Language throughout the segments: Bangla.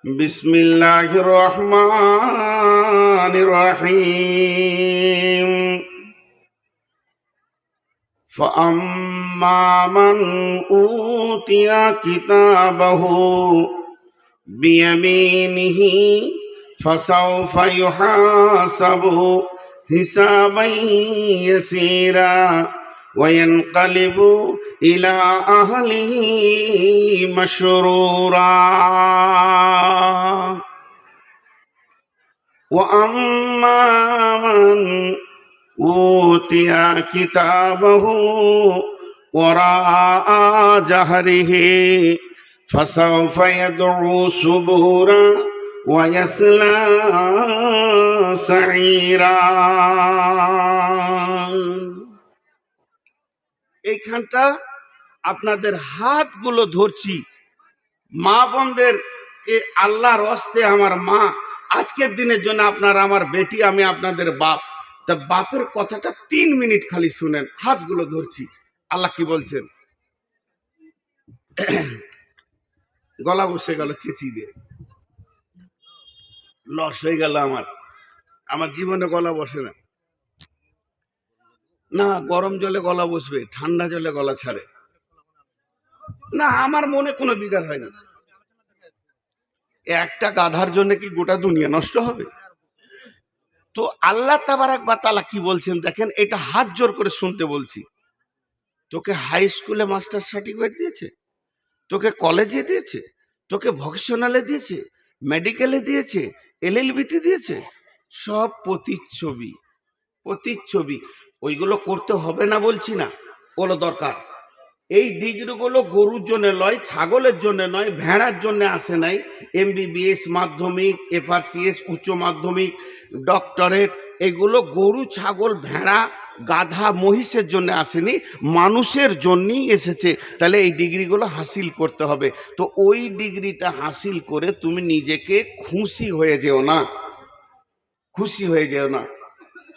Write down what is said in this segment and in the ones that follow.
بسم الله الرحمن الرحيم فأما من أوتي كتابه بيمينه فسوف يحاسب حسابا يسيرا وينقلب إلى أهله مسرورا وأما من أوتي كتابه وراء ظهره فسوف يدعو ثبورا ويصلى سعيرا। এইখানটা আপনাদের হাতগুলো ধরছি, মা বোনদের কে আল্লাহর হস্তে, আমার মা আজকের দিনের জন্য আপনারা আমার বেটি, আমি আপনাদের বাপ। তা বাপের কথাটা 3 মিনিট খালি শুনেন, হাতগুলো ধরছি। আল্লাহ কি বলছেন? গলা বসে গেল চেঁচি দিয়ে, লস হয়ে গেল আমার জীবনে গলা বসে না। না, গরম জলে গলা বসবে, ঠান্ডা জলে গলা ছাড়ে না। আমার মনে কোনো বিকার হয় না। একটা গাধার জন্য কি গোটা দুনিয়া নষ্ট হবে? তো আল্লাহ তাবারাক ওয়া তাআলা কি বলছেন দেখেন, এটা হাত জোর করে শুনতে বলছি। তোকে হাই স্কুলে মাস্টার সার্টিফিকেট দিয়েছে, তোকে কলেজে দিয়েছে, তোকে ভোকেশনালে দিয়েছে, মেডিকেলে দিয়েছে, এলএলবিতে দিয়েছে, সব প্রতিচ্ছবি। ওইগুলো করতে হবে না বলছি না, ওগুলো দরকার। এই ডিগ্রিগুলো গরুর জন্য নয়, ছাগলের জন্য নয়, ভেড়ার জন্য আসে নাই। এমবিবিএস, মাধ্যমিক, এফআরসিএস, উচ্চ মাধ্যমিক, ডক্টরেট, এগুলো গরু, ছাগল, ভেড়া, গাধা, মহিষের জন্য আসেনি, মানুষের জন্যই এসেছে। তাহলে এই ডিগ্রিগুলো হাসিল করতে হবে। তো ওই ডিগ্রিটা হাসিল করে তুমি নিজেকে খুশি হয়ে যেও না।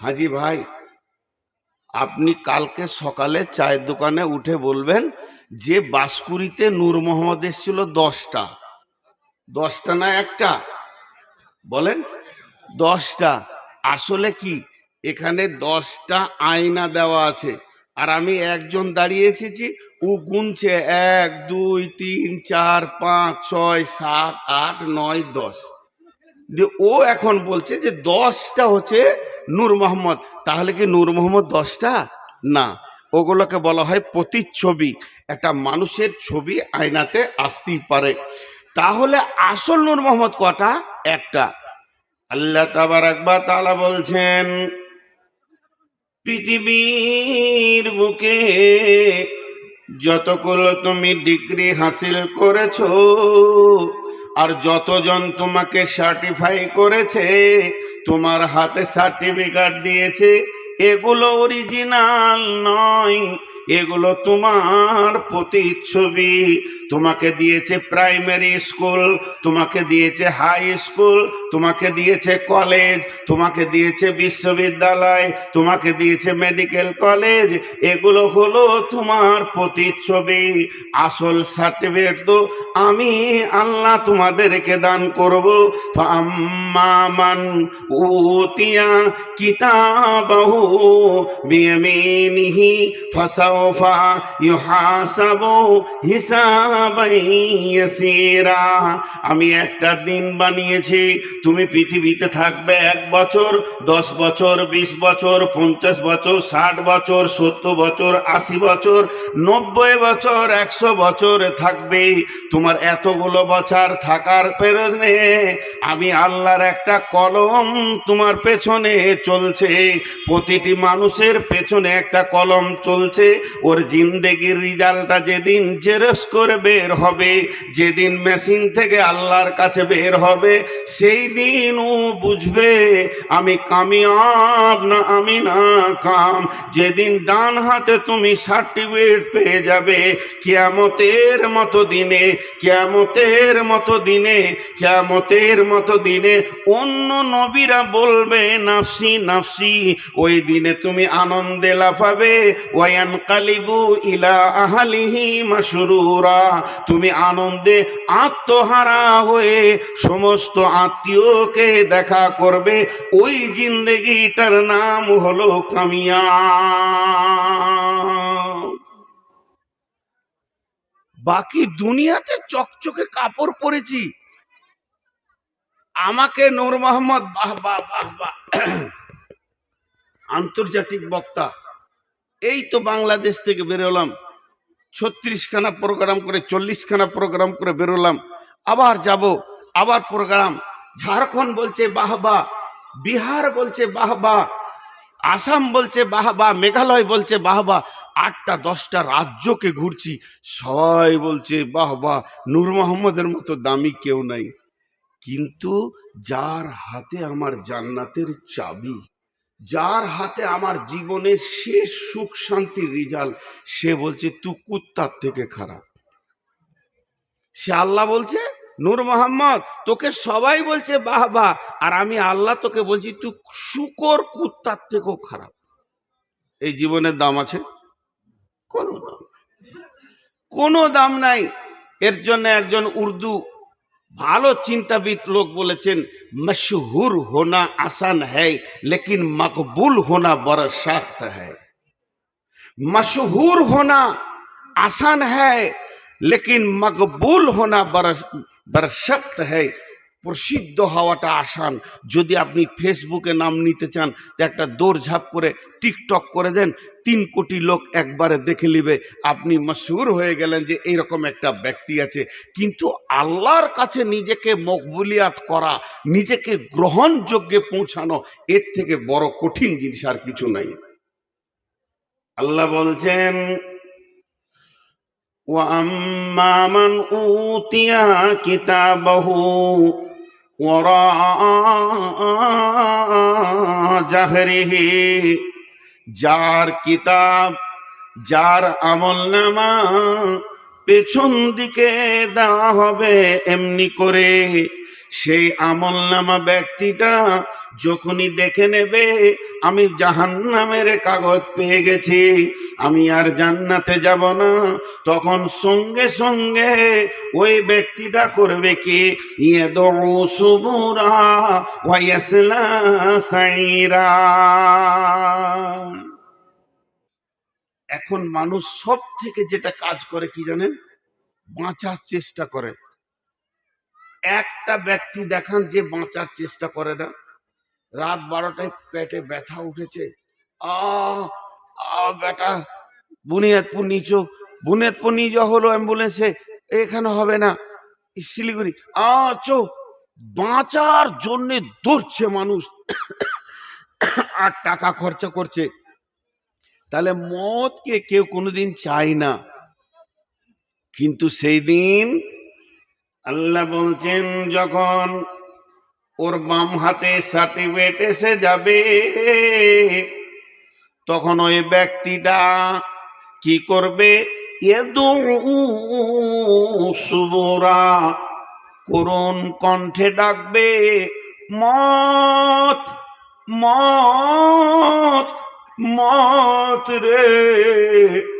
হাজি ভাই, আপনি কালকে সকালে চায়ের দোকানে উঠে বলবেন যে বাসকুড়িতে নূর মোহাম্মদ এসেছিল 10টা না একটা? বলেন 10টা। আসলে কি এখানে 10টা আয়না দেওয়া আছে, আর আমি একজন দাঁড়িয়ে এসেছি, ও গুনছে 1 2 3 4 5 6 7 8 9 10। ও এখন বলছে যে 10টা হচ্ছে নূর মোহাম্মদ। তাহলে কি নূর মোহাম্মদ 10টা? না, ওগুলোকে বলা হয় প্রতিচ্ছবি। একটা মানুষের ছবি আয়নাতে আসতেই পারে। তাহলে আসল নূর মোহাম্মদ কটা? একটা। আল্লাহ তাবারাক ওয়া তাআলা বলছেন, পৃথিবীর বুকে যতগুলো তুমি ডিগ্রি হাসিল করেছো আর যতজন তোমাকে সার্টিফাই করেছে, তোমার হাতে সার্টিফিকেট দিয়েছে, এগুলো অরিজিনাল নয়, এগুলো তোমার প্রতিচ্ছবি। তোমাকে দিয়েছে প্রাইমারি স্কুল, তোমাকে দিয়েছে হাই স্কুল, তোমাকে দিয়েছে কলেজ, তোমাকে দিয়েছে বিশ্ববিদ্যালয়, তোমাকে দিয়েছে মেডিকেল কলেজ, এগুলো হলো তোমার প্রতিচ্ছবি। আসল সার্টিফিকেট তো আমি আল্লাহ তোমাদেরকে দান করব। ফাম্মা মান উতিয়া কিতাবাহু বিয়ামিনিহি ফাসাওফা ইউহাসাবু হিসাবান ইয়াসীরা। আমি একটা দিন বানিয়েছি, তুমি পৃথিবীতে থাকবে 1 বছর, 10 বছর, 20 বছর, 50 বছর, 60 বছর, 70 বছর, 80 বছর, 90 বছর, 100 বছর থাকবে। তোমার এতগুলো বছর থাকার পেছনে আমি আল্লাহর একটা কলম তোমার পেছনে চলছে। প্রতিটি মানুষের পেছনে একটা কলম চলছে। ওর জিন্দেগির রেজাল্টটা যেদিন জেরক্স করে বের হবে, যেদিন মেশিন থেকে আল্লাহর কাছে বের হবে, সেই দিন ও বুঝবে আমি কামিয়াব না আমি নাকাম। যেদিন ডান হাতে তুমি সার্টিফিকেট পেয়ে যাবে, কিয়ামতের মতো দিনে অন্য নবীরা বলবে নাফসি নাফসি। ওই দিনে তুমি আনন্দে লাফাবে। ওয়ায়ানকা ইয়ানকালিবু ইলা আহলিহি মাসরুরা, তুমি আনন্দে আত্মহারা হয়ে সমস্ত আত্মীয়কে দেখা করবে। ওই জিন্দেগিটার নাম হলো কামিয়াব। বাকি দুনিয়াতে চকচকে কাপড় পরেছি, আমাকে নূর মোহাম্মদ বাহ বাহ বাহ বাহ আন্তর্জাতিক বক্তা, এই তো বাংলাদেশ থেকে বেরোলাম, 36খানা প্রোগ্রাম করে 40খানা প্রোগ্রাম করে বেরোলাম, আবার যাব, আবার প্রোগ্রাম। ঝাড়খণ্ড বলছে বাহ বাহ, বিহার বলছে বাহ বাহ, আসাম বলছে বাহ বাহ, মেঘালয় বলছে বাহ বাহ, 8টা 10টা রাজ্যকে ঘুরছি, সবাই বলছে বাহ বাহ, নূর মোহাম্মদের মতো দামি কেউ নাই। কিন্তু যার হাতে আমার জান্নাতের চাবি, যার হাতে আমার জীবনের শেষ সুখ শান্তির রেজাল্ট, সে বলছে তুই কুত্তার থেকে খারাপ। সে আল্লাহ বলছে নূর মোহাম্মদ তোকে সবাই বলছে বাহ বাহ, আর আমি আল্লাহ তোকে বলছি তুই শুকর কুত্তার থেকেও খারাপ। এই জীবনের দাম আছে? কোনো দাম, কোনো দাম নাই। এর জন্য একজন উর্দু ভালো চিন্তাবিদ লোক বলেছেন, মশহুর হোনা আসান হ্যায় লেকিন মকবুল হোনা বড় শক্ত হ্যায়। মশহুর হোনা আসান হ্যায় লেকিন মকবুল হোনা বড় শক্ত হ্যায়। প্রসিদ্ধ হওয়াটা আসান, যদি আপনি ফেসবুকে নাম নিতে চান তো একটা দৌড়ঝাঁপ করে টিকটক করে দেন, 3 কোটি লোক একবারে দেখে নিবে, আপনি মশহুর হয়ে গেলেন যে এইরকম একটা ব্যক্তি আছে। কিন্তু আল্লাহর কাছে নিজেকে মকবুলিয়াত করা, নিজেকে গ্রহণযোগ্যে পৌঁছানো, এর থেকে বড় কঠিন জিনিস আর কিছু নাই। আল্লাহ বলছেন ওয়া আম্মা মান উতিয়া কিতাবাহু ওয়ারা জাহরিহি, যার কিতাব, যার আমলনামা পেছন দিকে দেওয়া হবে এমনি করে, সেই আমলনামা ব্যক্তিটা যখনই দেখে নেবে আমি জাহান্নামের কাগজ পেয়ে গেছি, আমি আর জান্নাতে যাব না, তখন সঙ্গে সঙ্গে ওই ব্যক্তিটা করবে কি, ইয়াদউ সুবুরা ওয়া ইয়াসলা সাইরা। এখন মানুষ সব থেকে যেটা কাজ করে কি জানেন, বাঁচার চেষ্টা করে। একটা ব্যক্তি দেখান যে বাঁচার চেষ্টা করে না। রাত 12টায় পেটে ব্যথা উঠেছে, বেটা বুনিয়াদপুর নিচো, বুনিয়াদপুর নিয়ে যাওয়া হলো অ্যাম্বুলেন্সে, এখানে হবে না, শিলিগুড়ি চো। বাঁচার জন্য দৌড়ছে মানুষ, আর টাকা খরচা করছে। তাহলে মতকে কেউ কোনোদিন চায় না, কিন্তু সেই দিন আল্লাহ বলছেন যখন ওর বাম হাতে সার্টিফিকেট এসে যাবে, তখন ওই ব্যক্তিটা কি করবে, সুবুরা, করুণ কণ্ঠে ডাকবে, মত মত মত রে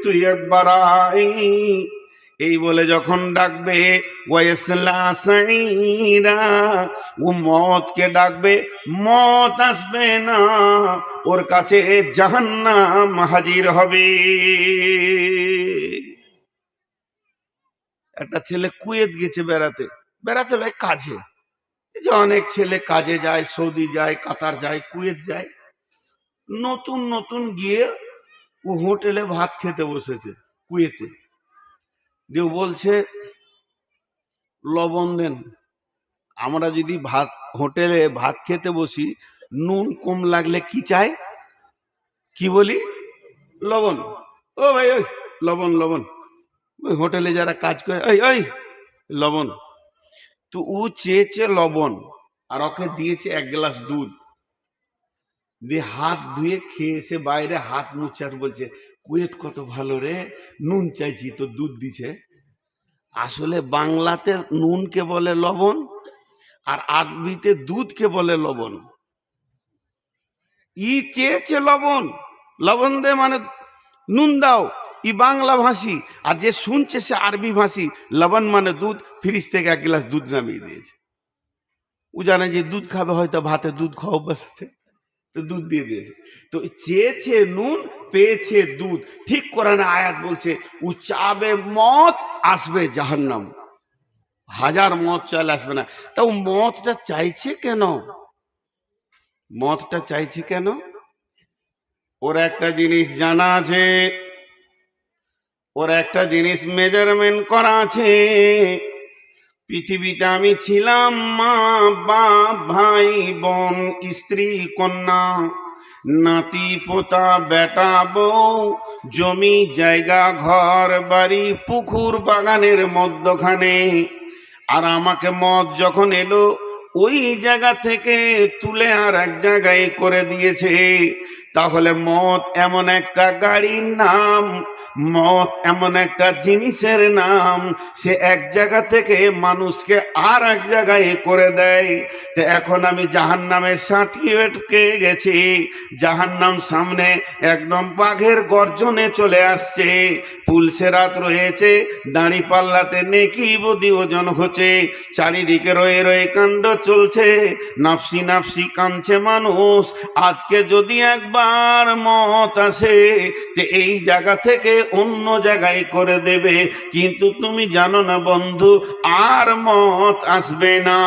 তুই একবার আই। এই বলে যখন ডাকবে ওয়াইসলা সাইরা, ও মতকে ডাকবে, মত আসবে না, ওর কাছে জাহান্নাম হাজির হবে। একটা ছেলে কুয়েত গেছে বেড়াতে, বেড়াতে নয় কাজে, যে অনেক ছেলে কাজে যায়, সৌদি যায়, কাতার যায়, কুয়েত যায়। নতুন নতুন গিয়ে ও হোটেলে ভাত খেতে বসেছে কুয়েতে, দিয়ে বলছে লবণ দেন। আমরা যদি হোটেলে ভাত খেতে বসি, নুন কম লাগলে কি চাই, কি বলি, লবণ। ও ভাই ওই লবণ লবণ, ওই হোটেলে যারা কাজ করে ওই ওই লবণ। তো ও চেয়েছে লবণ, আর ওকে দিয়েছে 1 গ্লাস দুধ, দিয়ে হাত ধুয়ে খেয়ে এসে বাইরে হাত মুছে আর বলছে কুয়েত কত ভালো রে, নুন চাইছি তো দুধ দিছে। আসলে বাংলাতে নুনকে বলে লবণ, আর আরবিতে দুধকে বলে লবণ। ই চেয়েছে লবণ, লবণ দে মানে নুন দাও, ই বাংলা ভাষী, আর যে শুনছে সে আরবি ভাষী। লবণ মানে দুধ, ফ্রিজ থেকে 1 গ্লাস দুধ নামিয়ে দিয়েছে। ও জানে যে দুধ খাবে, হয়তো ভাতে দুধ খাওয়া অভ্যাস আছে, তো দুধ দিয়ে দিয়েছে। তো চেয়েছে নুন, পেয়েছে দুধ। ঠিক কোরআনে আয়াত বলছে, ও চাবে মত, আসবে জাহান্নাম। 1000 মত চাইলে আসবে না। তাও মতটা চাইছে কেন? মতটা চাইছে কেন? ওর একটা জিনিস জানা আছে, ওর একটা জিনিস মেজারমেন্ট করা আছে। পৃথিবীতে আমি ছিলাম, মা বাপ ভাই বোন স্ত্রী কন্যা নাতি পোতা বেটা বউ, জমি জায়গা ঘর বাড়ি পুকুর বাগানের মধ্যখানে। আর আমাকে মত যখন এলো, ওই জায়গা থেকে তুলে আর এক জায়গায় করে দিয়েছে। তাহলে মত এমন একটা গাড়ির নাম, মত এমন একটা জিনিসের নাম, সে এক জায়গা থেকে মানুষকে আর এক জায়গায় করে দেয়। তো এখন আমি জাহান্নামের সার্টিফিকেট পেয়ে গেছি। জাহান্নাম সামনে একদম বাঘের গর্জনে চলে আসছে। পুলসেরাত রয়েছে, দাঁড়ি পাল্লাতে নেকি বদি ওজন হচ্ছে, চারিদিকে রয়ে রয়ে কাণ্ড চলছে, নাফসি নাফসি কাঁদছে মানুষ। আজকে যদি একবার মত আসে যে এই জায়গা থেকে অন্য জায়গায় করে দেবে, কিন্তু তুমি জানো না বন্ধু, আর মত আসবে না।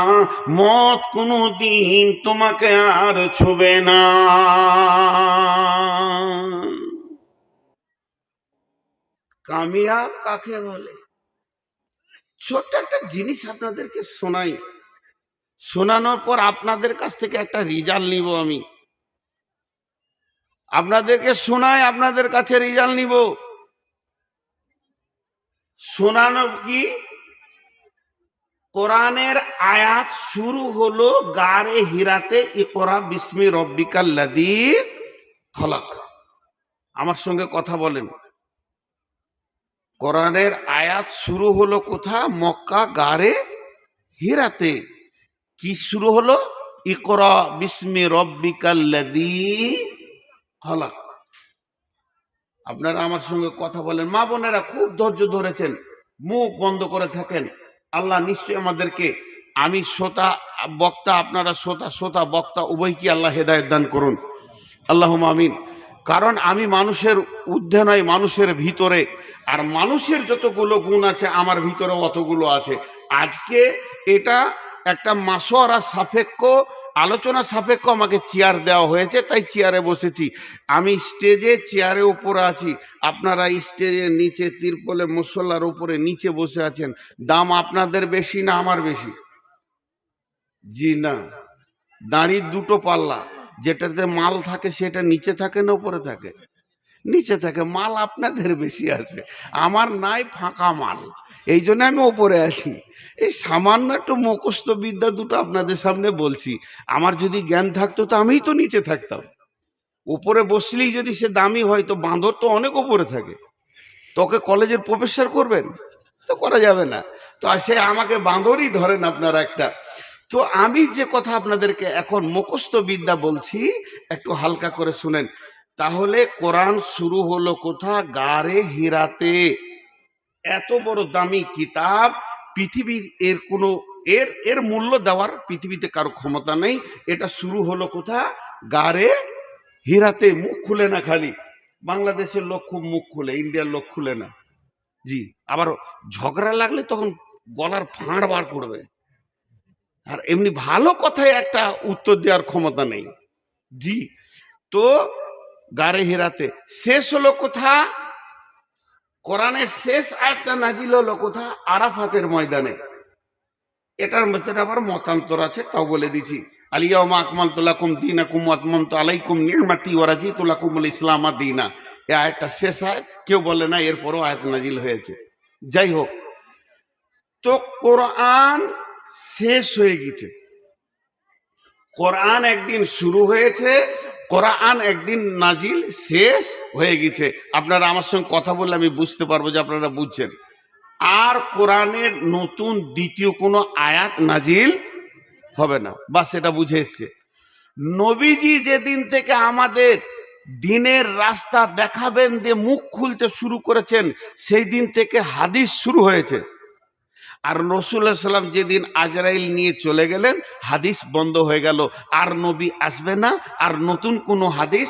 মত কোনো দিন তোমাকে আর ছুবে না। কামিয়াব কাকে বলে? ছোট্ট একটা জিনিস আপনাদেরকে শোনাই, শোনানোর পর আপনাদের কাছ থেকে একটা রেজাল্ট নিব। আমি আপনাদেরকে শোনাই, আপনাদের কাছে রেজাল্ট নিব। শোনানো কি? কোরআনের আয়াত শুরু হলো গারে হিরাতে, ইকরা বিস্মি রব্বিকাল্লাযী খলাক। আমার সঙ্গে কথা বলেন। কোরআনের আয়াত শুরু হলো কোথা? মক্কা গারে হিরাতে। কি শুরু হলো? ইকরা বিস্মি রব্বিকাল্লাযী খলাক। আপনারা আমার সঙ্গে কথা বলেন। মা বোনেরা খুব ধৈর্য ধরেছেন, মুখ বন্ধ করে থাকেন। আল্লাহ নিশ্চয়ই আমাদেরকে, আমি শ্রোতা বক্তা, আপনারা শ্রোতা বক্তা উভয়কে আল্লাহ হেদায়েত দান করুন, আল্লাহুম্মা আমিন। কারণ আমি মানুষের ঊর্ধ্বে নয়, মানুষের ভিতরে। আর মানুষের যতগুলো গুণ আছে আমার ভিতরে অতগুলো আছে। আজকে এটা একটা মাসওয়ারা সাপেক্ষ, আলোচনা সাপেক্ষ আমাকে চেয়ার দেওয়া হয়েছে, তাই চেয়ারে বসেছি। আমি স্টেজে চেয়ারে উপরে আছি, আপনারা স্টেজের নিচে তিরপলে মুসল্লার উপরে নিচে বসে আছেন। দাম আপনাদের বেশি না আমার বেশি? জি না। দাঁড়ির দুটো পাল্লা, যেটাতে মাল থাকে সেটা নিচে থাকে না উপরে থাকে? নিচে থাকে। মাল আপনাদের বেশি আছে, আমার নাই, ফাঁকা মাল। এই জন্য আমি ওপরে আছি। এই সামান্য একটু মুখস্থ বিদ্যা দুটো আপনাদের সামনে বলছি। আমার যদি জ্ঞান থাকতো তো আমিই তো নিচে থাকতাম। উপরে বসলেই যদি সে দামি হয়, তো বাঁদর তো অনেক উপরে থাকে। তোকে কলেজের প্রফেসর করবেন তো করা যাবে না, তো সে আমাকে বাঁদরই ধরেন আপনারা একটা। তো আমি যে কথা আপনাদেরকে এখন মুখস্থ বিদ্যা বলছি, একটু হালকা করে শুনেন। তাহলে কোরআন শুরু হলো কোথা? গারে হিরাতে। এত বড় দামি কিতাব, পৃথিবীর এর কোনো এর মূল্য দেওয়ার পৃথিবীতে কারো ক্ষমতা নেই। এটা শুরু হলো কোথা? গারে হিরাতে। মুখ খুলে না খালি, বাংলাদেশের লোক খুব মুখ খুলে, ইন্ডিয়ার লোক খুলে না। জি, আবার ঝগড়া লাগলে তখন গলার ফাঁড় বার করবে, আর এমনি ভালো কথায় একটা উত্তর দেওয়ার ক্ষমতা নেই। জি, তো গারে হিরাতে শেষ হলো কোথা? কোরআনের শেষ আয়াতটা নাজিল হলো কোথা? আরাফাতের ময়দানে। এটার মধ্যে আবার মতান্তর আছে, তাও বলে দিছি। আলিয়াউমা আকমালতু লাকুম দীনাকুম ওয়া আতমামতু আলাইকুম নি'মাতি ওয়া রাদিতু লাকুমুল ইসলামা দীনা। এই আয়াতটা শেষ আয়াত। কেউ বলে না এরপরও আয়াত নাজিল হয়েছে। যাই হোক, তো কোরআন শেষ হয়ে গেছে। কোরআন একদিন শুরু হয়েছে, কোরআন একদিন নাজিল শেষ হয়ে গেছে। আপনারা আমার সঙ্গে কথা বললে আমি বুঝতে পারবো যে আপনারা বুঝছেন। আর কোরআনের নতুন দ্বিতীয় কোনো আয়াত নাজিল হবে না, বাস এটা বুঝে এসছে। নবীজি যেদিন থেকে আমাদের দিনের রাস্তা দেখাবেন দিয়ে মুখ খুলতে শুরু করেছেন, সেই দিন থেকে হাদিস শুরু হয়েছে। আর রাসূলুল্লাহ সাল্লাল্লাহু আলাইহি ওয়াসাল্লাম যেদিন আজরাইল নিয়ে চলে গেলেন, হাদিস বন্ধ হয়ে গেল। আর নবী আসবে না, আর নতুন কোনো হাদিস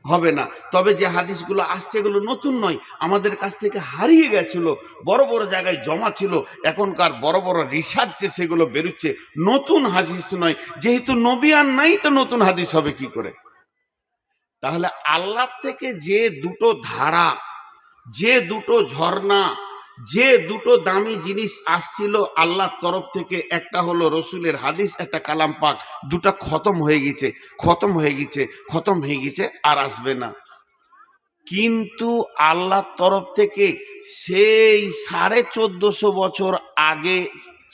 হবে না। তবে যে হাদিসগুলো আসছে এগুলো নতুন নয়, আমাদের কাছ থেকে হারিয়ে গেছিল, বড় বড় জায়গায় জমা ছিল, এখনকার বড় বড় রিসার্চে সেগুলো বেরোচ্ছে। নতুন হাদিস নয়, যেহেতু নবী আর নাই তো নতুন হাদিস হবে কি করে? তাহলে আল্লাহ থেকে যে দুটো ধারা, যে দুটো ঝর্ণা, যে দুটো দামি জিনিস আসছিল আল্লাহর তরফ থেকে, একটা হলো রসুলের হাদিস, একটা কালাম পাক, দুটা খতম হয়ে গেছে, খতম হয়ে গেছে, খতম হয়ে গেছে, আর আসবে না। কিন্তু আল্লাহর তরফ থেকে সেই 1450 বছর আগে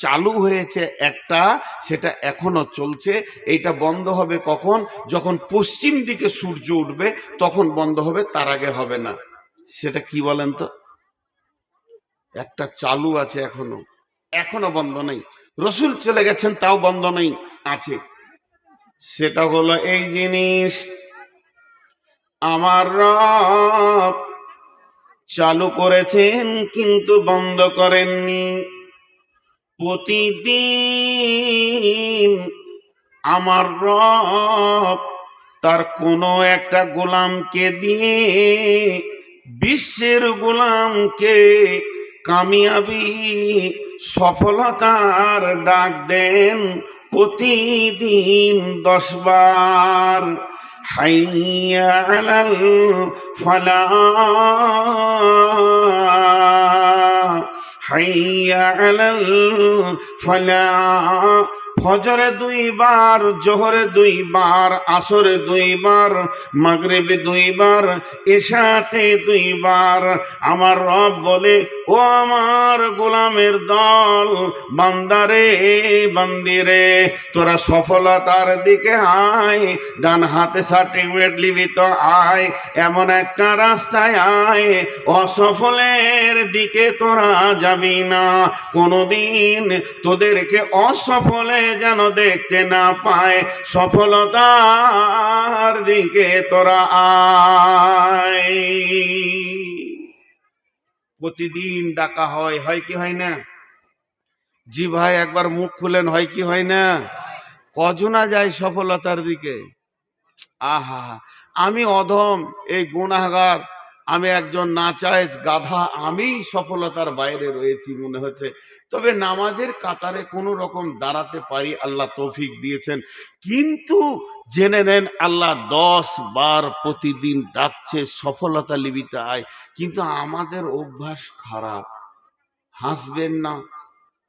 চালু হয়েছে একটা, সেটা এখনো চলছে। এইটা বন্ধ হবে কখন? যখন পশ্চিম দিকে সূর্য উঠবে তখন বন্ধ হবে, তার আগে হবে না। সেটা কি বলেন তো? একটা চালু আছে, এখনো এখনো বন্ধ নেই। রসুল চলে গেছেন তাও বন্ধ নেই, আছে। সেটা হলো এই জিনিস, আমার রব চালু করেছেন কিন্তু বন্ধ করেননি। প্রতিদিন আমার রব তার কোনো একটা গোলামকে দিয়ে বিশ্বের গোলামকে কামিয়াবি, সফলতার ডাক দেন প্রতিদিন 10 বার। হাইয়া আলাল ফালাহ, হাইয়া আলাল ফালাহ। ফজরে 2 বার, জোহরে 2 বার, আসরে 2 বার, মাগরিবে 2 বার, এশাতে 2 বার। আমার রব বলে, ও আমার গোলামের দল, বান্দারে বান্দিরে, তোরা সফলতার দিকে আয়, ডান হাতে সার্টিফিকেট নিবি তো আয়, এমন একটা রাস্তায় আয়, অসফলের দিকে তোরা যাবি না। কোনোদিন তোদেরকে অসফলে যেন দেখতে না পায়, সফলতার দিকে তোরা আয়। প্রতিদিন ডাকা হয়, হয় কি হয় না? জি ভাই, একবার মুখ খুলেন, হয় কি হয় না? কজনা যায় সফলতার দিকে? আহা, আমি অধম, এই গুনাহগার, আমি একজন নাচায়েজ গাধা, আমি সফলতার বাইরে রয়েছি মনে হচ্ছে। তবে নামাজের কাতারে কোনো রকম দাঁড়াতে পারি, আল্লাহ তৌফিক দিয়েছেন। কিন্তু জেনে নেন, আল্লাহ 10 বার প্রতিদিন ডাকছে, সফলতা লিবিতে আয়। কিন্তু আমাদের অভ্যাস খারাপ। হাসবেন না,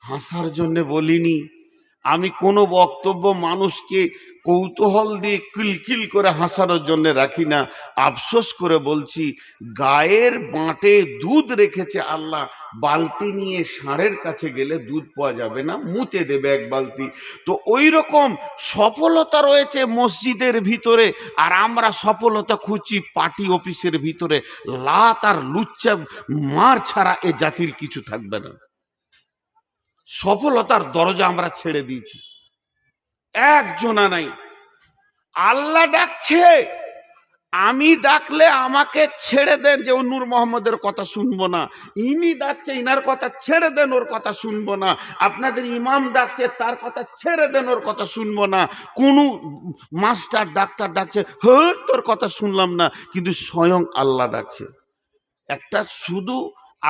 হাসার জন্য বলিনি। আমি কোনো বক্তব্য মানুষকে কৌতূহল দিয়ে কিলকিল করে হাসানোর জন্য রাখি না। আফসোস করে বলছি, গায়ের বাঁটে দুধ রেখেছে আল্লাহ, বালতি নিয়ে ষাঁড়ের কাছে গেলে দুধ পাওয়া যাবে না, মুতে দেবে 1 বালতি। তো ওই রকম সফলতা রয়েছে মসজিদের ভিতরে, আর আমরা সফলতা খুঁজছি পার্টি অফিসের ভিতরে। লাত আর লুচ্চা মার ছাড়া এ জাতির কিছু থাকবে না। সফলতার দরজা আমরা ছেড়ে দিয়েছি, একজনা নাই। আল্লাহ ডাকছে, আমি ডাকলে আমাকে ছেড়ে দেন, যে ও নূর মোহাম্মদের কথা শুনবো না। ইনি ডাকছে, ইনার কথা ছেড়ে দেন, ওর কথা শুনবো না। আপনাদের ইমাম ডাকছে, তার কথা ছেড়ে দেন, ওর কথা শুনবো না। কোনো মাস্টার ডাক্তার ডাকছে, হ্যাঁ তোর কথা শুনলাম না। কিন্তু স্বয়ং আল্লাহ ডাকছে। একটা শুধু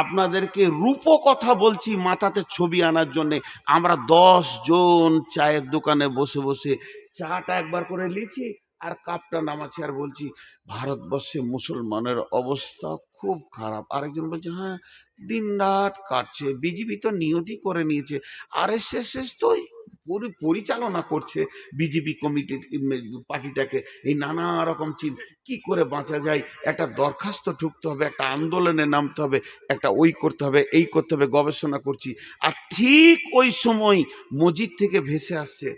আপনাদেরকে রূপকথা বলছি মাথাতে ছবি আনার জন্যে। আমরা 10 জন চায়ের দোকানে বসে বসে চাটা একবার করে লিখি আর কাপটা নামাচ্ছি, আর বলছি ভারতবর্ষে মুসলমানের অবস্থা খুব খারাপ। আরেকজন বলছে, হ্যাঁ দিন রাত কাটছে, বিজেপি তো নিয়তি করে নিয়েছে, আরএসএস তো পরিচালনা করছে বিজেপি কমিটির পার্টিটাকে। এই নানা রকম কি করে বাঁচা যায়, একটা দরখাস্ত ঠুকতে হবে, একটা আন্দোলনে নামতে হবে, একটা ওই করতে হবে, এই করতে হবে, গবেষণা করছি। আর ঠিক ওই সময় মসজিদ থেকে ভেসে আসছে,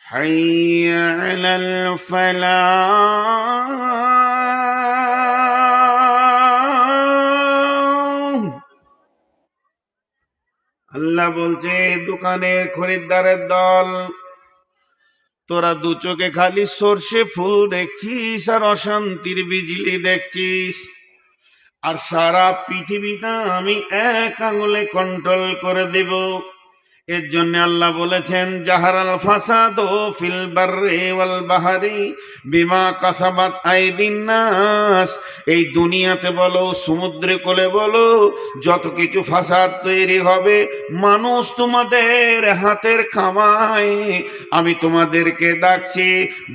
হাইয়া আলাল ফালাহ। আল্লাহ বলছে, দোকানের খরিদ্দারের দল, তোরা দু চোখে খালি সর্ষে ফুল দেখছিস আর অশান্তির বিজলি দেখছিস, আর সারা পৃথিবীটা আমি এক আঙুলে কন্ট্রোল করে দেব। এর জন্য আল্লাহ বলেছেন জাহারাল ফাসাদ ফিল বাররি ওয়াল বাহরি বিমা কাসাবাত আইদিন নাস। এই দুনিয়াতে বলো, সমুদ্রে কোলে বলো, যত কিছু ফাসাদ তৈরি হবে মানুষ তোমাদের হাতের কামাই। আমি তোমাদেরকে ডাকছি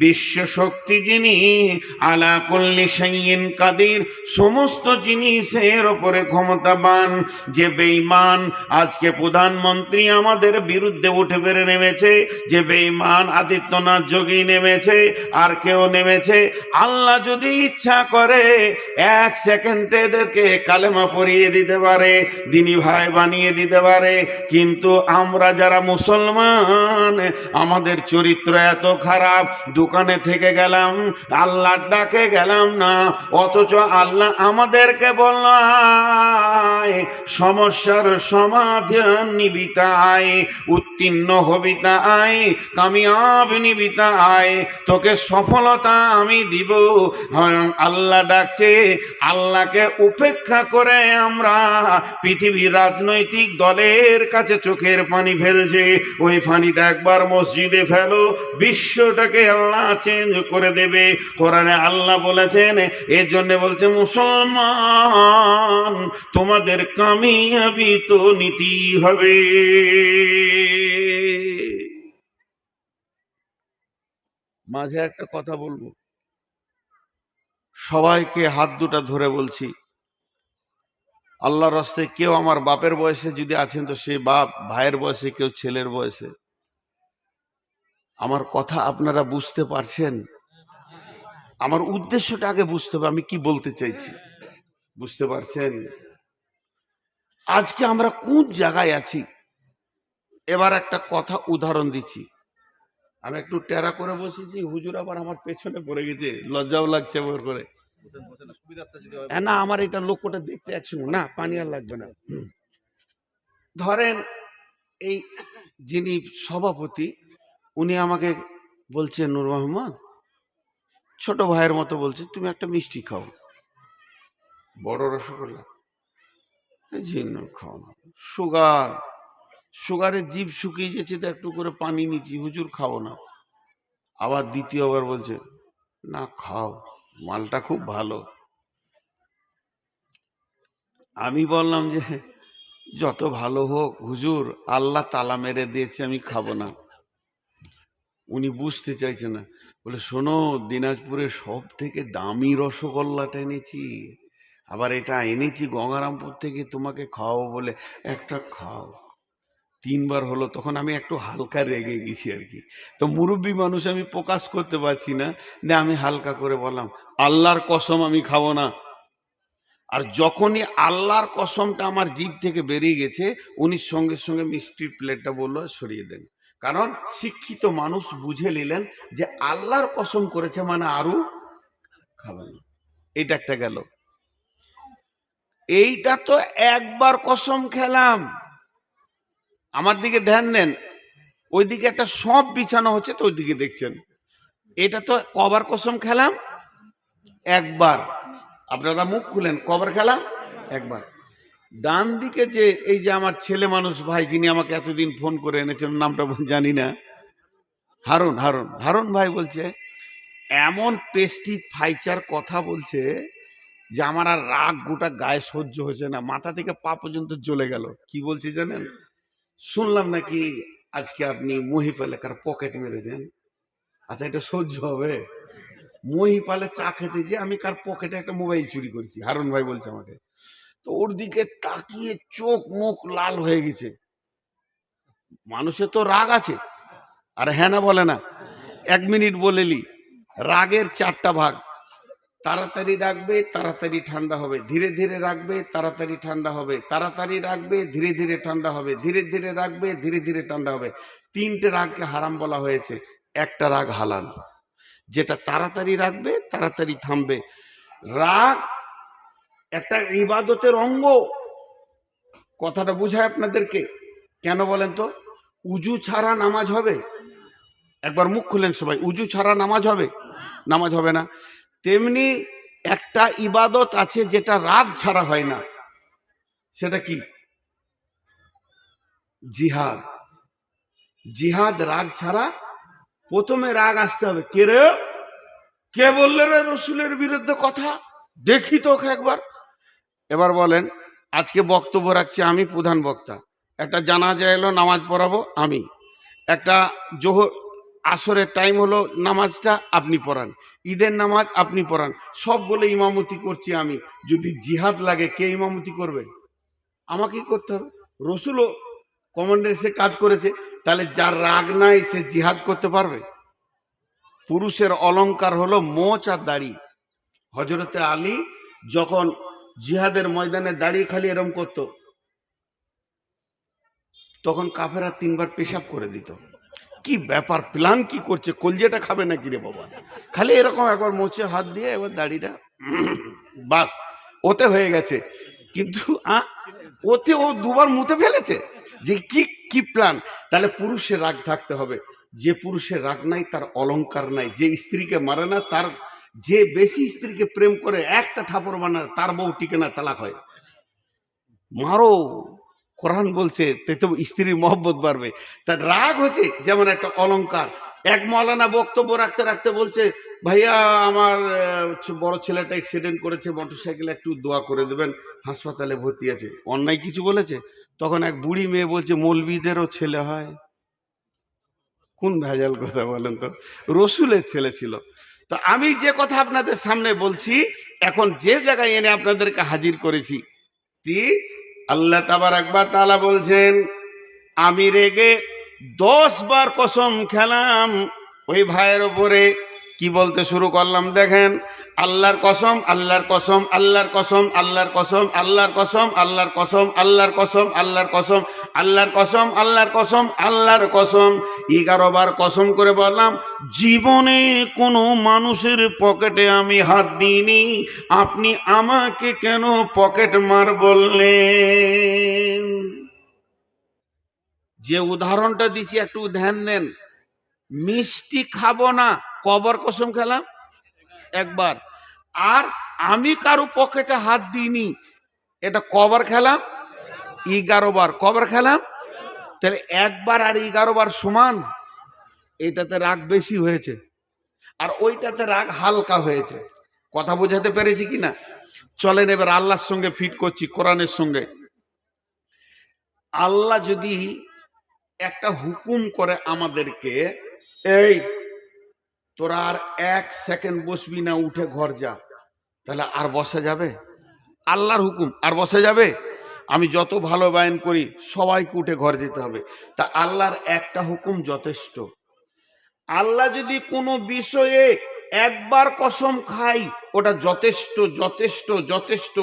বিশ্ব শক্তি যিনি আলা কুল্লি শাইইন কাদির, সমস্ত জিনিসের ওপরে ক্ষমতাবান, যে বেঈমান আজকে প্রধানমন্ত্রী আমাদের বিরুদ্ধে উঠে বেড়ে নেমেছে, যে বেঈমান আদিত্যনাথ যোগী নেমেছে, আর কেউ নেমেছে, আল্লাহ যদি ইচ্ছা করে এক সেকেন্ডে এদেরকে কালেমা পড়িয়ে দিতে পারে, দিনী ভাই বানিয়ে দিতে পারে। কিন্তু আমরা যারা মুসলমান, আমাদের চরিত্র এত খারাপ, দোকানে থেকে গেলাম, আল্লাহর ডাকে গেলাম না, অথচ আল্লাহ আমাদেরকে বলল সমস্যার সমাধান নিবিতা আয়, উত্তীর্ণ হবিতা আয়, কামিয়াব নিবিতা আয়, তোকে সফলতা আমি দিব। আল্লাহ ডাকছে, আল্লাহকে উপেক্ষা করে আমরা পৃথিবীর রাজনৈতিক দলের কাছে চোখের পানি ফেলছে। ওই পানিটা একবার মসজিদে ফেলো, বিশ্বটাকে আল্লাহ চেঞ্জ করে দেবে। কোরআনে আল্লাহ বলেছেন, এর জন্য বলছে মুসলমান তোমাদের কামিয়াবি তো নিতেই হবে। মাঝে একটা কথা বলবো, সবাইকে হাত দুটা ধরে বলছি, আল্লাহর রাস্তায় কেউ আমার বাপের বয়সে যদি আছেন তো সে বাপ, ভাইয়ের বয়সে, কেউ ছেলের বয়সে, আমার কথা আপনারা বুঝতে পারছেন? আমার উদ্দেশ্যটা আগে বুঝতে হবে, আমি কি বলতে চাইছি, বুঝতে পারছেন? আজকে আমরা কোন জায়গায় আছি? এবার একটা কথা উদাহরণ দিচ্ছি। আমি একটু টেরা করে বসেছি, হুজুর আবার আমার পেছনে পড়ে গেছে, লজ্জাও লাগছে ওর করে। না, আমার এটা লক্ষ্যটা দেখতে একসঙ্গে না, পানি আর লাগবে না। ধরেন এই যিনি সভাপতি, উনি আমাকে বলছে, নূর মোহাম্মদ, ছোট ভাইয়ের মতো বলছে, তুমি একটা মিষ্টি খাও। বড় রসগোল্লা? জি না, খাও না। সুগার, সুগারের জিভ শুকিয়ে গেছে, তো একটু করে পানি নিচ্ছি, হুজুর খাও না। আবার দ্বিতীয়বার বলছে, না খাও, মালটা খুব ভালো। আমি বললাম যে যত ভালো হোক হুজুর, আল্লাহ তালা মেরে দিয়েছে, আমি খাবো না। উনি বুঝতে চাইছে না, বলে শোনো, দিনাজপুরের সব থেকে দামি রসগোল্লাটা এনেছি, আবার এটা এনেছি গঙ্গারামপুর থেকে, তোমাকে খাও বলে, একটা খাও। তিনবার হলো, তখন আমি একটু হালকা রেগে গেছি আর কি। তো মুরব্বী মানুষ, আমি প্রকাশ করতে পারছি না, যে আমি হালকা করে বললাম, আল্লাহর কসম আমি খাবো না। আর যখনই আল্লাহর কসমটা আমার জিভ থেকে বেরিয়ে গেছে, উনি সঙ্গে সঙ্গে মিষ্টির প্লেটটা বললো সরিয়ে দেন। কারণ শিক্ষিত মানুষ বুঝে নিলেন যে আল্লাহর কসম করেছে মানে আরো খাবেন। এটা একটা গেল। এইটা তো একবার কসম খেলাম, আমার দিকে ধ্যান দেন, ওইদিকে একটা সব বিছানো হচ্ছে, তো ওইদিকে দেখছেন। এটা তো কবার কসম খেলাম? একবার। আপনারা মুখ খুলেন, কবার খেলাম? একবার। ডান দিকে যে এই যে আমার ছেলে মানুষ ভাই, যিনি আমাকে এতদিন ফোন করে এনেছেন, নামটা জানি না, হারুন, হারুন, হারুন ভাই বলছে, এমন পেস্টি ফাইচার কথা বলছে যে আমার আর রাগ গোটা গায়ে সহ্য হয়েছে না, মাথা থেকে পা পর্যন্ত জ্বলে গেল। কি বলছি জানেন? শুনলাম নাকি আজকে আপনি মহিপাল এলাকার পকেট মেরেছেন। আচ্ছা, এটা সহ্য হবে? মহিপালে চা খেতে যে আমি কার পকেটে একটা মোবাইল চুরি করেছি, হারুন ভাই বলছে আমাকে। তো ওর দিকে তাকিয়ে চোখ মুখ লাল হয়ে গেছে। মানুষের তো রাগ আছে, আর হ্যাঁ না বলে না। 1 মিনিট বলেলি, রাগের 4টা ভাগ। তাড়াতাড়ি রাখবে, তাড়াতাড়ি ঠান্ডা হবে, ধীরে ধীরে রাখবে, তাড়াতাড়ি ঠান্ডা হবে, তাড়াতাড়ি রাখবে, ধীরে ধীরে ঠান্ডা হবে, ধীরে ধীরে রাখবে, ধীরে ধীরে ঠান্ডা হবে। 3টে রাগকে হারাম বলা হয়েছে, একটা রাগ হালাল, যেটা তাড়াতাড়ি রাখবে, তাড়াতাড়ি থামবে। রাগ একটা ইবাদতের অঙ্গ। কথাটা বুঝায় আপনাদেরকে? কেন বলেন তো? উজু ছাড়া নামাজ হবে? একবার মুখ খুলেন সবাই, উজু ছাড়া নামাজ হবে? নামাজ হবে না। তেমনি একটা ইবাদত আছে যেটা রাগ ছাড়া হয় না, সেটা কি? জিহাদ। জিহাদ রাগ ছাড়া। প্রথমে রাগ আসতে হবে। কে রে, কে বললে রে রসুলের বিরুদ্ধে কথা? দেখি তো একবার। এবার বলেন, আজকে বক্তব্য রাখছি আমি, প্রধান বক্তা। একটা জানাজা এলো, নামাজ পড়াবো আমি। একটা জোহর আসরের টাইম হলো, নামাজটা আপনি পড়ান। ঈদের নামাজ আপনি পড়ান, সবগুলো ইমামতি করছি আমি। যদি জিহাদ লাগে, কে ইমামতি করবে? আমাকেই করতে হবে। রসুলও কমান্ডার সে কাজ করেছে, তাহলে যার রাগ নাই সে জিহাদ করতে পারবে? পুরুষের অলংকার হলো মোচ আর দাড়ি। হযরতে আলী যখন জিহাদের ময়দানে দাঁড়িয়ে খালি এরম করতো, তখন কাফেররা 3 বার পেশাব করে দিত। কি ব্যাপার, প্ল্যান কি করছে, কলজেটা খাবে নাকি রে বাবা? খালি এরকম একবার মোচে হাত দিয়ে এবার দাড়িটা বাস, ওতে হয়ে গেছে। কিন্তু ওতে ও 2 বার মুতে ফেলেছে। যে কি কি প্ল্যান! তাহলে পুরুষের রাগ থাকতে হবে। যে পুরুষের রাগ নাই তার অলংকার নাই। যে স্ত্রীকে মারে না, তার, যে বেশি স্ত্রীকে প্রেম করে একটা থাপড় বানায়, তার বউ টিকে না, তালাক হয়। মারো, কোরআন বলছে, তে তো স্ত্রীর মহব্বত বাড়বে। তার রাগ হচ্ছে যেমন একটা অলংকার। এক মৌলানা বক্তব্য রাখতে রাখতে বলছে, ভাইয়া আমার বড় ছেলেটা অ্যাক্সিডেন্ট করেছে মোটরসাইকেলে, একটু দোয়া করে দেবেন, হাসপাতালে ভর্তি আছে। অন্যায় কিছু বলেছে? তখন এক বুড়ি মেয়ে বলছে, মৌলবীদেরও ছেলে হয়? কোন ভেজাল কথা বলেন তো? রসুলের ছেলে ছিল। তো আমি যে কথা আপনাদের সামনে বলছি, এখন যে জায়গায় এনে আপনাদেরকে হাজির করেছি, আল্লাহ তাবারাক ওয়া তাআলা বলছেন, আমি রেগে 10 বার কসম খেলাম ওই ভাইয়ের উপরে। কি বলতে শুরু করলাম দেখেন, আল্লাহর কসম, আল্লাহর কসম, আল্লাহর কসম, আল্লাহর কসম, আল্লাহর কসম, আল্লাহর কসম, আল্লাহর কসম, আল্লাহর কসম, আল্লাহর কসম, আল্লাহর কসম, আল্লাহর কসম। 11 বার কসম করে বললাম, জীবনে কোনো মানুষের পকেটে আমি হাত দিইনি, আপনি আমাকে কেন পকেট মার বললেন? যে উদাহরণটা দিচ্ছি একটু ধ্যান দেন। মিষ্টি খাবো না, কবার কসম খেলাম? একবার। আর আমি কারো পকেটে হাত দিইনি, এটা কবার খেলাম? 11 বার। কবার খেলাম? তাহলে একবার আর 11 বার সমান? এটাতে রাগ বেশি হয়েছে, আর ওইটাতে রাগ হালকা হয়েছে। কথা বোঝাতে পেরেছি কিনা? চলেন এবার আল্লাহর সঙ্গে ফিট করছি, কোরআনের সঙ্গে। আল্লাহ যদি একটা হুকুম করে আমাদেরকে, এই তোরা আর 1 সেকেন্ড বসবি না, উঠে ঘর যা, তাহলে আর বসা যাবে? আল্লাহর হুকুম, আর বসা যাবে? আমি যত ভালো বায়ান করি, সবাইকে উঠে ঘর যেতে হবে। তা আল্লাহর একটা হুকুম যথেষ্ট। আল্লাহ যদি কোনো বিষয়ে একবার কসম খাই, ওটা যথেষ্ট, যথেষ্ট, যথেষ্ট।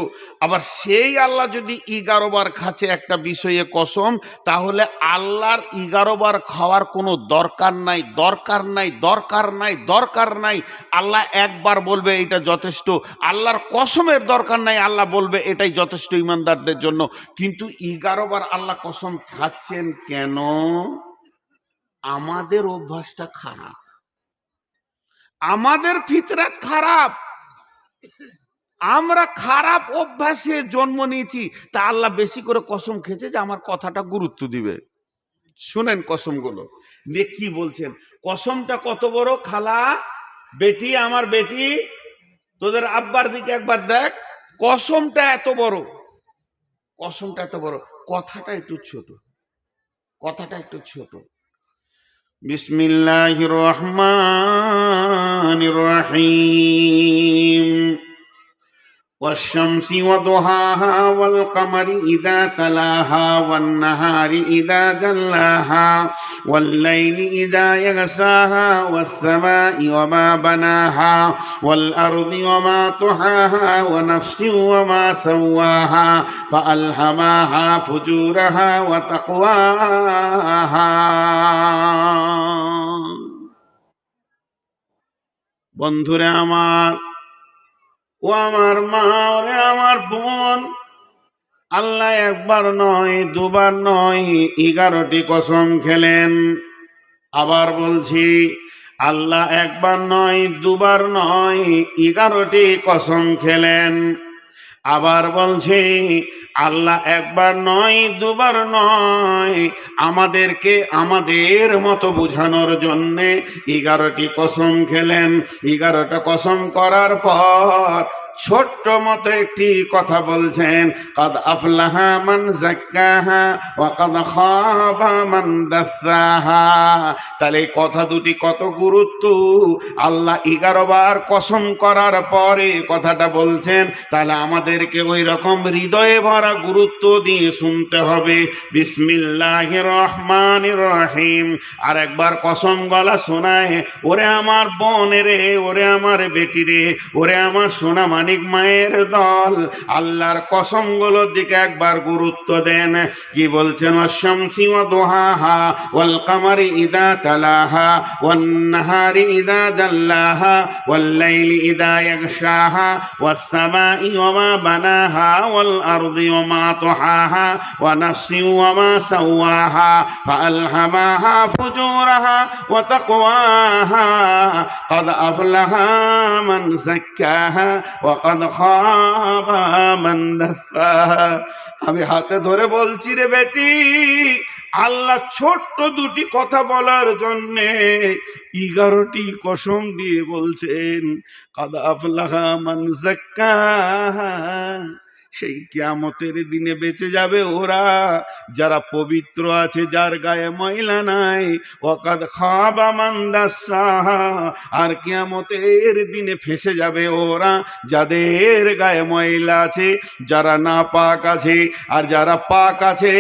আবার সেই আল্লাহ যদি 11 বার খাচ্ছে একটা বিষয়ে কসম, তাহলে আল্লাহর 11 বার খাওয়ার কোনো দরকার নাই, দরকার নাই, দরকার নাই, দরকার নাই। আল্লাহ একবার বলবে এটা যথেষ্ট। আল্লাহর কসমের দরকার নাই, আল্লাহ বলবে এটাই যথেষ্ট ইমানদারদের জন্য। কিন্তু 11 বার আল্লাহ কসম খাচ্ছেন কেন? আমাদের অভ্যাসটা খারাপ, আমাদের ফিতরাত খারাপ, আমরা খারাপ অভ্যাসে জন্ম নিয়েছি। তা আল্লাহ বেশি করে কসম খেয়েছে যে আমার কথাটা গুরুত্ব দিবে। শুনেন কসমগুলো দিয়ে কি বলছেন। কসমটা কত বড়? খালা, বেটি, আমার বেটি, তোদের আব্বার দিকে একবার দেখ, কসমটা এত বড়, কসমটা এত বড়, কথাটা একটু ছোট, কথাটা একটু ছোট। বিসমিল্লাহির রহমানির রহিম। والشمس وضحاها والقمر إذا تلاها والنهار إذا جلاها والليل إذا يغشاها والسماء وما بناها والأرض وما طحاها ونفس وما سواها فألهمها فجورها وتقواها। বন্ধুরে আমার, ও আমার মা, ওরে আমার বোন, আল্লাহ একবার নয়, দুবার নয়, 11টি কসম খেলেন। আবার বলছি, আল্লাহ একবার নয় দুবার নয় 11টি কসম খেলেন। আবার বলছি, আল্লাহ একবার নয় দুবার নয়, আমাদেরকে আমাদের মতো বোঝানোর জন্যে 11টি কসম খেলেন। 11টা কসম করার পর ছোট্ট মতো একটি কথা বলছেন, কাদ আফলাহা মান যাক্কাহা ওয়া কাদ খাবা মান দাসসাহা। তাহলে এই কথা দুটি কত গুরুত্ব। আল্লাহ 11 বার কসম করার পরে কথাটা বলছেন, তাহলে আমাদেরকে ওই রকম হৃদয়ে ভরা গুরুত্ব দিয়ে শুনতে হবে। বিসমিল্লাহির রহমানির রহিম। আর একবার কসম গলা শোনায়, ওরে আমার বোন রে, ওরে আমার বেটি রে, ওরে আমার সোনা মানিক মায়ের দল, আল্লাহর কসমগুলোর দিকে একবার গুরুত্ব দেন। কি বলছেন? আশ-শামসি ওয়া দুহাহা ওয়াল কামারি ইযা তালাহা ওয়ান নাহারি ইযা জাল্লাহা ওয়াল লাইলি ইযা ইয়াগশাহা ওয়াস সামাই ওয়া মা বানাহা ওয়াল আরদি ওয়া মা তুহাহা ওয়া নাফসিন ওয়া মা সাওয়াহা ফাআলহামাহা ফুজুরাহা ওয়া তাকওয়াহা قد أفلح من زكاها وقد خاب من دساها। আমি হাতে ধরে বলছি রে বেটি, আল্লাহ ছোট্ট দুটি কথা বলার জন্যে 11টি কসম দিয়ে বলছেন। قد أفلح من زكاها। সেই কিয়ামতের দিনে বেঁচে যাবে ওরা যারা পবিত্র আছে, যার গায়ে ময়লা নাই। ওয়াকাদ খাবা মান দাসসাহা। আর কিয়ামতের দিনে ফেঁসে যাবে ওরা যাদের গায়ে ময়লা আছে, যারা নাপাক আছে। আর যারা পাক আছে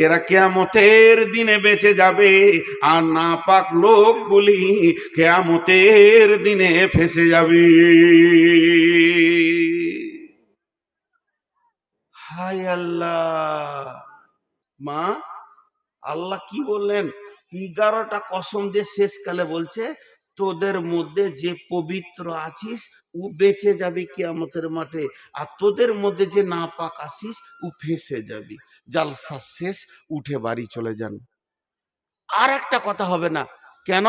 এরা কিয়ামতের দিনে বেঁচে যাবে, আর নাপাক লোকগুলি কিয়ামতের দিনে ফেঁসে যাবে। হায় আল্লাহ! মা, আল্লাহ কি বললেন? 11টা কসম যে শেষকালে বলছে, তোদের মধ্যে যে পবিত্র আছিস ও বেঁচে যাবি কিয়ামতের মাঠে, আর তোদের মধ্যে যে নাপাক আছিস ও ফেঁসে যাবি। জালসা শেষ, উঠে বাড়ি চলে যান। আর একটা কথা হবে না। কেন?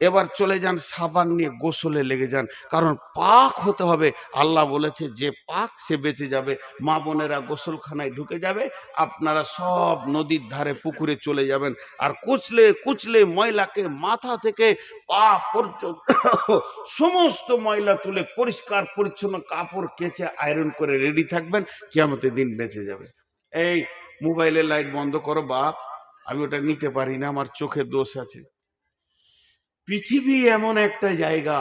এবার চলে যান সাবান নিয়ে গোসলে লেগে যান, কারণ পাক হতে হবে। আল্লাহ বলেছে যে পাক সে বেঁচে যাবে। মা বোনেরা গোসলখানায় ঢুকে যাবে, আপনারা সব নদীর ধারে পুকুরে চলে যাবেন। আর কুচলে কুচলে ময়লাকে মাথা থেকে পা পর্যন্ত সমস্ত ময়লা তুলে পরিষ্কার পরিচ্ছন্ন কাপড় কেচে আয়রন করে রেডি থাকবেন, কিয়ামতের দিন বেঁচে যাবে। এই মোবাইলের লাইট বন্ধ করো বাপ, আমি ওটা নিতে পারি না, আমার চোখের দোষ আছে। পৃথিবী এমন একটা জায়গা,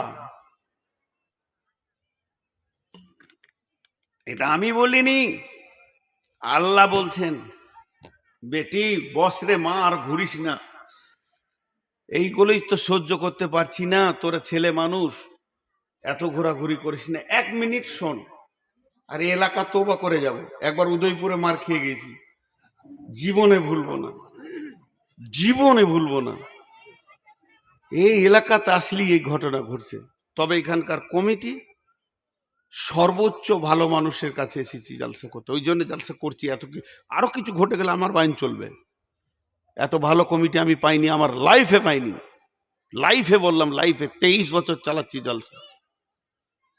এটা আমি বলিনি, আল্লাহ বলছেন, বেটি বসরে মা আর ঘুরিস না। এইগুলোই তো সহ্য করতে পারছি না, তোরা ছেলে মানুষ, এত ঘোরাঘুরি করিস না। 1 মিনিট শোন। আর এই এলাকা তোবা করে যাব। একবার উদয়পুরে মার খেয়ে গেছি, জীবনে ভুলবো না, জীবনে ভুলবো না। এই এলাকাতে আসলেই এই ঘটনা ঘটছে। তবে এখানকার কমিটি সর্বোচ্চ ভালো মানুষের কাছে এসেছি জালসা করতে, ওই জন্য জালসা করছি। আরো কিছু ঘটে গেলে আমার বাইন চলবে। এত ভালো কমিটি আমি পাইনি, আমার লাইফে পাইনি। লাইফে বললাম, লাইফে 23 বছর চালাচ্ছি জালসা।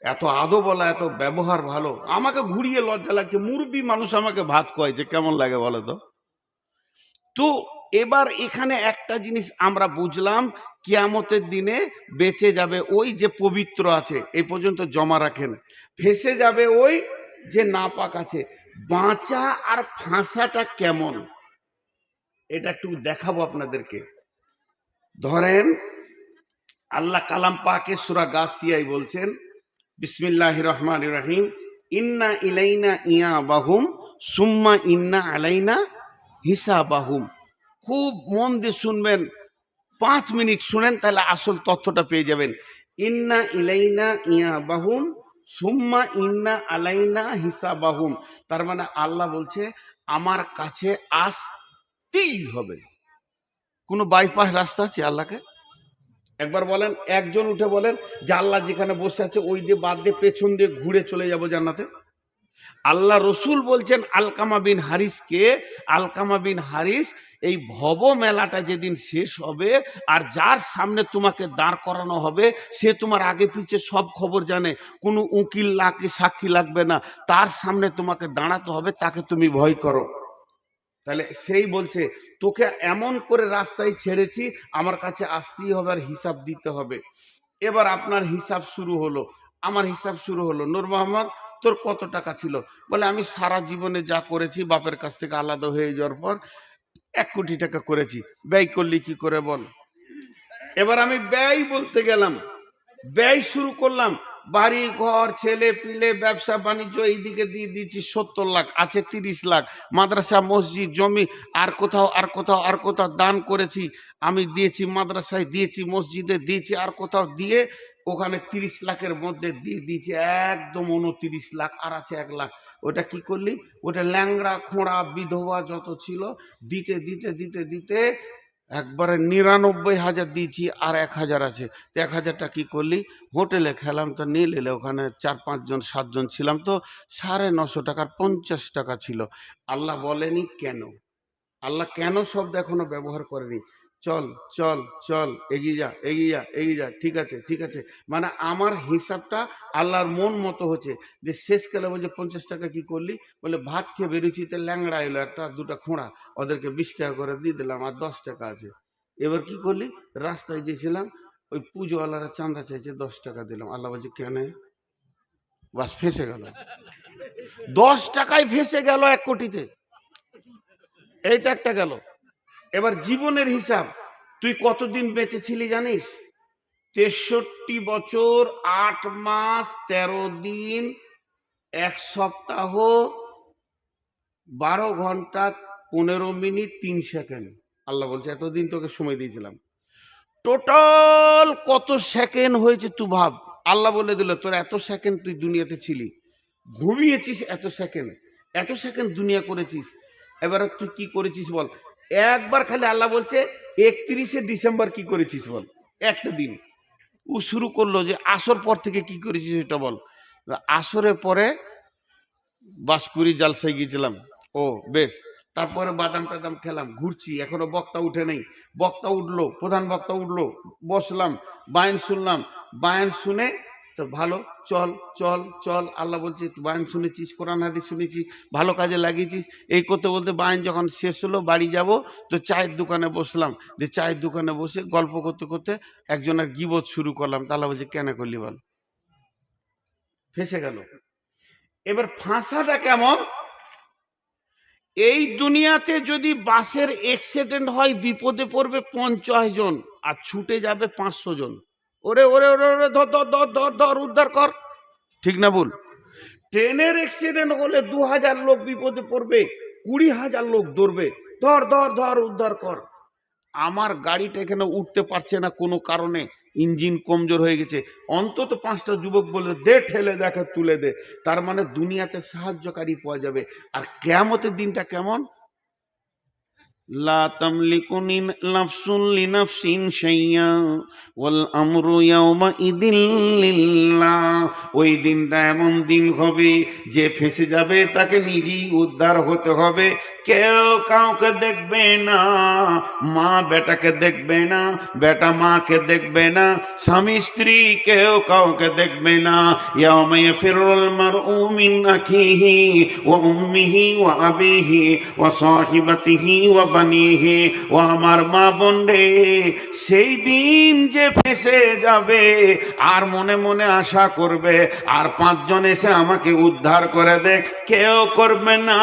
এত আদো বলা, এত ব্যবহার ভালো। আমাকে ঘুরিয়ে লজ্জা লাগছে, মুরব্বী মানুষ আমাকে ভাত খোয়াইছে, কেমন লাগে বলো তো? তো এবার এখানে একটা জিনিস আমরা বুঝলাম, কিয়ামতের দিনে বেঁচে যাবে ওই যে পবিত্র আছে, এই পর্যন্ত জমা রাখেন। ফেঁসে যাবে ওই যে নাপাক আছে। বাঁচা আর ফাঁসাটা কেমন, এটা একটু দেখাবো আপনাদেরকে। ধরেন আল্লাহ কালাম পাকে সূরা গাসিয়ায় বলছেন, বিসমিল্লাহির রহমানির রহিম, ইন্না ইলাইনা ইয়াবাহুম সুম্মা ইন্না আলাইনা হিসাবাহুম। খুব মন দিয়ে শুনবেন, 5 মিনিট শুনেন, তাহলে আসল তথ্যটা পেয়ে যাবেন। ইন্না ইলাইনা ইয়াবাহুম সুম্মা ইন্না আলাইনা হিসাবাহুম। তার মানে আল্লাহ বলছে আমার কাছে আসতেই হবে। কোনো বাইপাস রাস্তা আছে আল্লাহকে? একবার বলেন, একজন উঠে বলেন যে আল্লাহ যেখানে বসে আছে ওই দিয়ে বাদ দিয়ে পেছন দিয়ে ঘুরে চলে যাব জান্নাতে। আল্লাহ রসুল বলছেন আলকামা বিন হারিসকে, আলকামা বিন হারিস এই ভব মেলাটা যেদিন শেষ হবে আর যার সামনে তোমাকে দাঁড় করানো হবে সে তোমার আগে পিছে সব খবর জানে, কোনো উকিল লাগে সাক্ষী লাগবে না, তার সামনে তোমাকে দাঁড়াতে হবে, তাকে তুমি ভয় করো। তাহলে সেই বলছে তোকে এমন করে রাস্তায় ছেড়েছি, আমার কাছে আসতেই হবে আর হিসাব দিতে হবে। এবার আপনার হিসাব শুরু হলো, আমার হিসাব শুরু হলো। নূর মোহাম্মদ, তোর কত টাকা ছিল? বলে আমি সারা জীবনে যা করেছি বাপের কাছ থেকে আলাদা হয়ে যাওয়ার পর 1 কোটি টাকা করেছি। ব্যয় করলি কি করে বল? এবার আমি ব্যয় বলতে গেলাম, ব্যয় শুরু করলাম, বাড়ি ঘর ছেলে পিলে ব্যবসা বাণিজ্য এইদিকে দিয়ে দিয়েছি 70 লাখ, আছে 30 লাখ, মাদ্রাসা মসজিদ জমি আর কোথাও আর কোথাও আর কোথাও দান করেছি, আমি দিয়েছি মাদ্রাসায়, দিয়েছি মসজিদে, দিয়েছি আর কোথাও দিয়ে ওখানে 30 লাখের মধ্যে দিয়ে দিয়েছি একদম 29 লাখ, আর আছে 1 লাখ। ওটা কি করলি? ওটা ল্যাংড়া খোঁড়া বিধবা যত ছিল দিতে দিতে দিতে দিতে একবারে 99,000 দিয়েছি, আর 1,000 আছে। 1,000টা কি করলি? হোটেলে খেলাম, তো নিয়ে এলে ওখানে 4-5 জন 7 জন ছিলাম, তো 950 টাকার 50 টাকা ছিল। আল্লাহ বলেনি কেন? আল্লাহ কেন শব্দ এখনো ব্যবহার করেনি। চল চল চল, এগিয়ে যা এগিয়ে যা এগিয়ে যা, ঠিক আছে ঠিক আছে। মানে আমার হিসাবটা আল্লাহর মন মতো হচ্ছে। যে শেষকালে বলছে 50 টাকা কি করলি? বলে ভাত খেয়ে বেরোচ্ছি, তো ল্যাংড়া এলো একটা দুটা খোঁড়া, ওদেরকে 20 টাকা করে দিয়ে দিলাম, আর 10 টাকা আছে। এবার কি করলি? রাস্তায় গেছিলাম, ওই পুজোওয়ালারা চাঁদা চাইছে, 10 টাকা দিলাম। আল্লাহ বলছে কেন? বাস ফেসে গেল, 10 টাকায় ফেসে গেল 1 কোটিতে। এইটা একটা গেল। এবার জীবনের হিসাব, তুই কতদিন বেঁচে ছিলি জানিস? 63 বছর 8 মাস 13 দিন 1 সপ্তাহ 12 ঘন্টা 15 মিনিট 3 সেকেন্ড। আল্লাহ বলছে এতদিন তোকে সময় দিয়েছিলাম, টোটাল কত সেকেন্ড হয়েছে তুই ভাব। আল্লাহ বলে দিল তোর এত সেকেন্ড তুই দুনিয়াতে ছিলি, ঘুমিয়েছিস এত সেকেন্ড, এত সেকেন্ড দুনিয়া করেছিস। এবার তুই কি করেছিস বল? একবার খালি আল্লাহ বলছে 31শে ডিসেম্বর কি করেছিস বল, একটা দিন। ও শুরু করলো যে আসর পর থেকে কি করেছিস এটা বল। আসরের পরে বাঁশকুড়ি জালসায় গিয়েছিলাম, ও বেশ। তারপরে বাদাম টাদাম খেলাম, ঘুরছি, এখনো বক্তা উঠে নেই। বক্তা উঠলো, প্রধান বক্তা উঠলো, বসলাম, বায়ান শুনলাম। বায়ান শুনে তো ভালো, চল চল চল। আল্লাহ বলছে বায়ান শুনেছিস, কোরআন হাদিস শুনেছিস, ভালো কাজে লাগিয়েছিস। এই করতে বলতে বায়ান যখন শেষ হলো, বাড়ি যাব, তো চায়ের দোকানে বসলাম। যে চায়ের দোকানে বসে গল্প করতে করতে একজনের গীবত শুরু করলাম। তা আল্লাহ বলছে কেন করলি বল? ফেসে গেল। এবার ফাঁসাটা কেমন? এই দুনিয়াতে যদি বাসের অ্যাক্সিডেন্ট হয়, বিপদে পড়বে 50 জন আর ছুটে যাবে 500 জন। ওরে ওরে ওরে ওরে, ধর ধর ধর ধর ধর, উদ্ধার কর। ঠিক না ভুল? ট্রেনের অ্যাক্সিডেন্ট হলে 2000 লোক বিপদে পড়বে, 20,000 লোক দৌড়বে, ধর ধর ধর, উদ্ধার কর। আমার গাড়িটা এখানে উঠতে পারছে না কোনো কারণে, ইঞ্জিন কমজোর হয়ে গেছে, অন্তত 5টা যুবক বলে দে, ঠেলে দেখে তুলে দে। তার মানে দুনিয়াতে সাহায্যকারী পাওয়া যাবে। আর কিয়ামতের দিনটা কেমন? লা তামলিকু নাফসুন লিনাফসিন শাইয়্যা ওয়াল আমরু ইয়াওমা ইদিন লিল্লাহ। ওই দিনটা এমন দিন হবে যে ফেসে যাবে তাকে নিজেই উদ্ধার হতে হবে। কেউ কাউকে দেখবে না, মা বেটাকে দেখবে না, বেটা মাকে দেখবে না, স্বামী স্ত্রী কেউ কাউকে দেখবে না। ইয়াওমা ইয়াফিরুল মারউ মিন আখিহি ওয়া উম্মিহি ওয়া আবিহি ওয়া সাহিবাতিহি ওয়া বানিহি। ও আমার মা বোন রে, সেই দিন যে ফেসে যাবে আর মনে মনে আশা করবে আর 5 জন এসে আমাকে উদ্ধার করে দে, কেউ করবে না,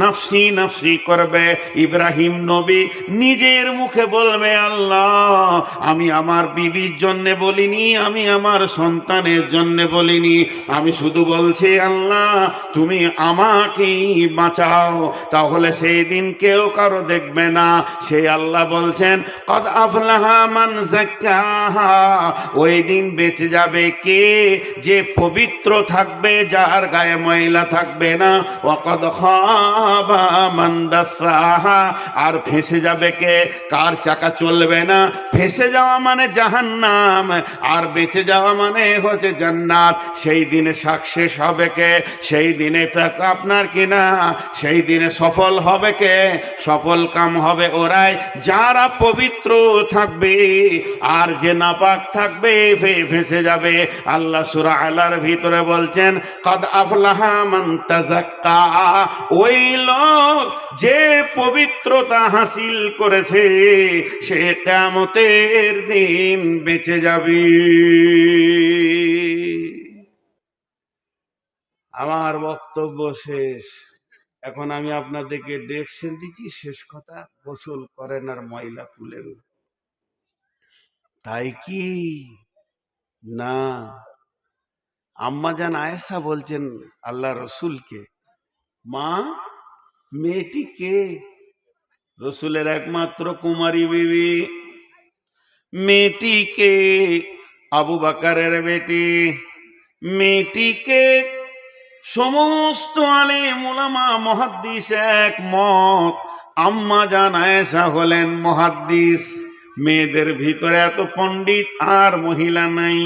নফসি নফসি করবে। ইব্রাহিম নবী নিজের মুখে বলবে আল্লাহ আমি আমার বিবির জন্য বলিনি, আমি আমার সন্তানের জন্য বলিনি, আমি শুধু বলছি আল্লাহ তুমি আমাকেই বাঁচাও। তাহলে সেই দিন কেউ কারো দেখবে না। সেই আল্লাহ বলছেন কদ আফলাহা মান যাক্কাহা, ওই দিন বেঁচে যাবে কে, যে পবিত্র থাকবে, যার গায়ে ময়লা থাকবে না। ওয়া কদ খাবা মান দাসাহা, আর ফেঁসে যাবে কে, কার চাকা চলবে না। ফেঁসে যাওয়া মানে জাহান্নাম, আর বেঁচে যাওয়া মানে হচ্ছে জান্নাত। সেই দিনে সাকসেস হবে কে, সেই দিনে আপনার কিনা, সেই দিনে সফল হবে কে, সফল কাম হবে ওরাই যারা পবিত্র থাকবে, আর যে নাপাক থাকবে ফেঁসে যাবে। আল্লাহ সূরা আলার ভিতরে বলছেন কদ আফলাহা মান তাযাক্কা, ওই লোক যে পবিত্রতা হাসিল করেছে সে কিয়ামতের দিন বেঁচে যাবে। আমার বক্তব্য শেষ। এখন আমি আপনাদেরকে ডিরেকশন দিচ্ছি, শেষ কথা, গোসল করেন আর ময়লা তুলেন। তাই কি না, আম্মাজান আয়েশা বলছেন আল্লাহ রসুলকে, মা মেয়েটি কে? রসুলের একমাত্র কুমারী বিবি। মেয়েটি কে? আবু বকরের বেটি। মেয়েটি কে? সমস্ত আলেম উলামা মুহাদ্দিস একমত, আম্মাজান আয়েশা হলেন মুহাদ্দিস। মেয়েদের ভিতরে এত পণ্ডিত আর মহিলা নাই।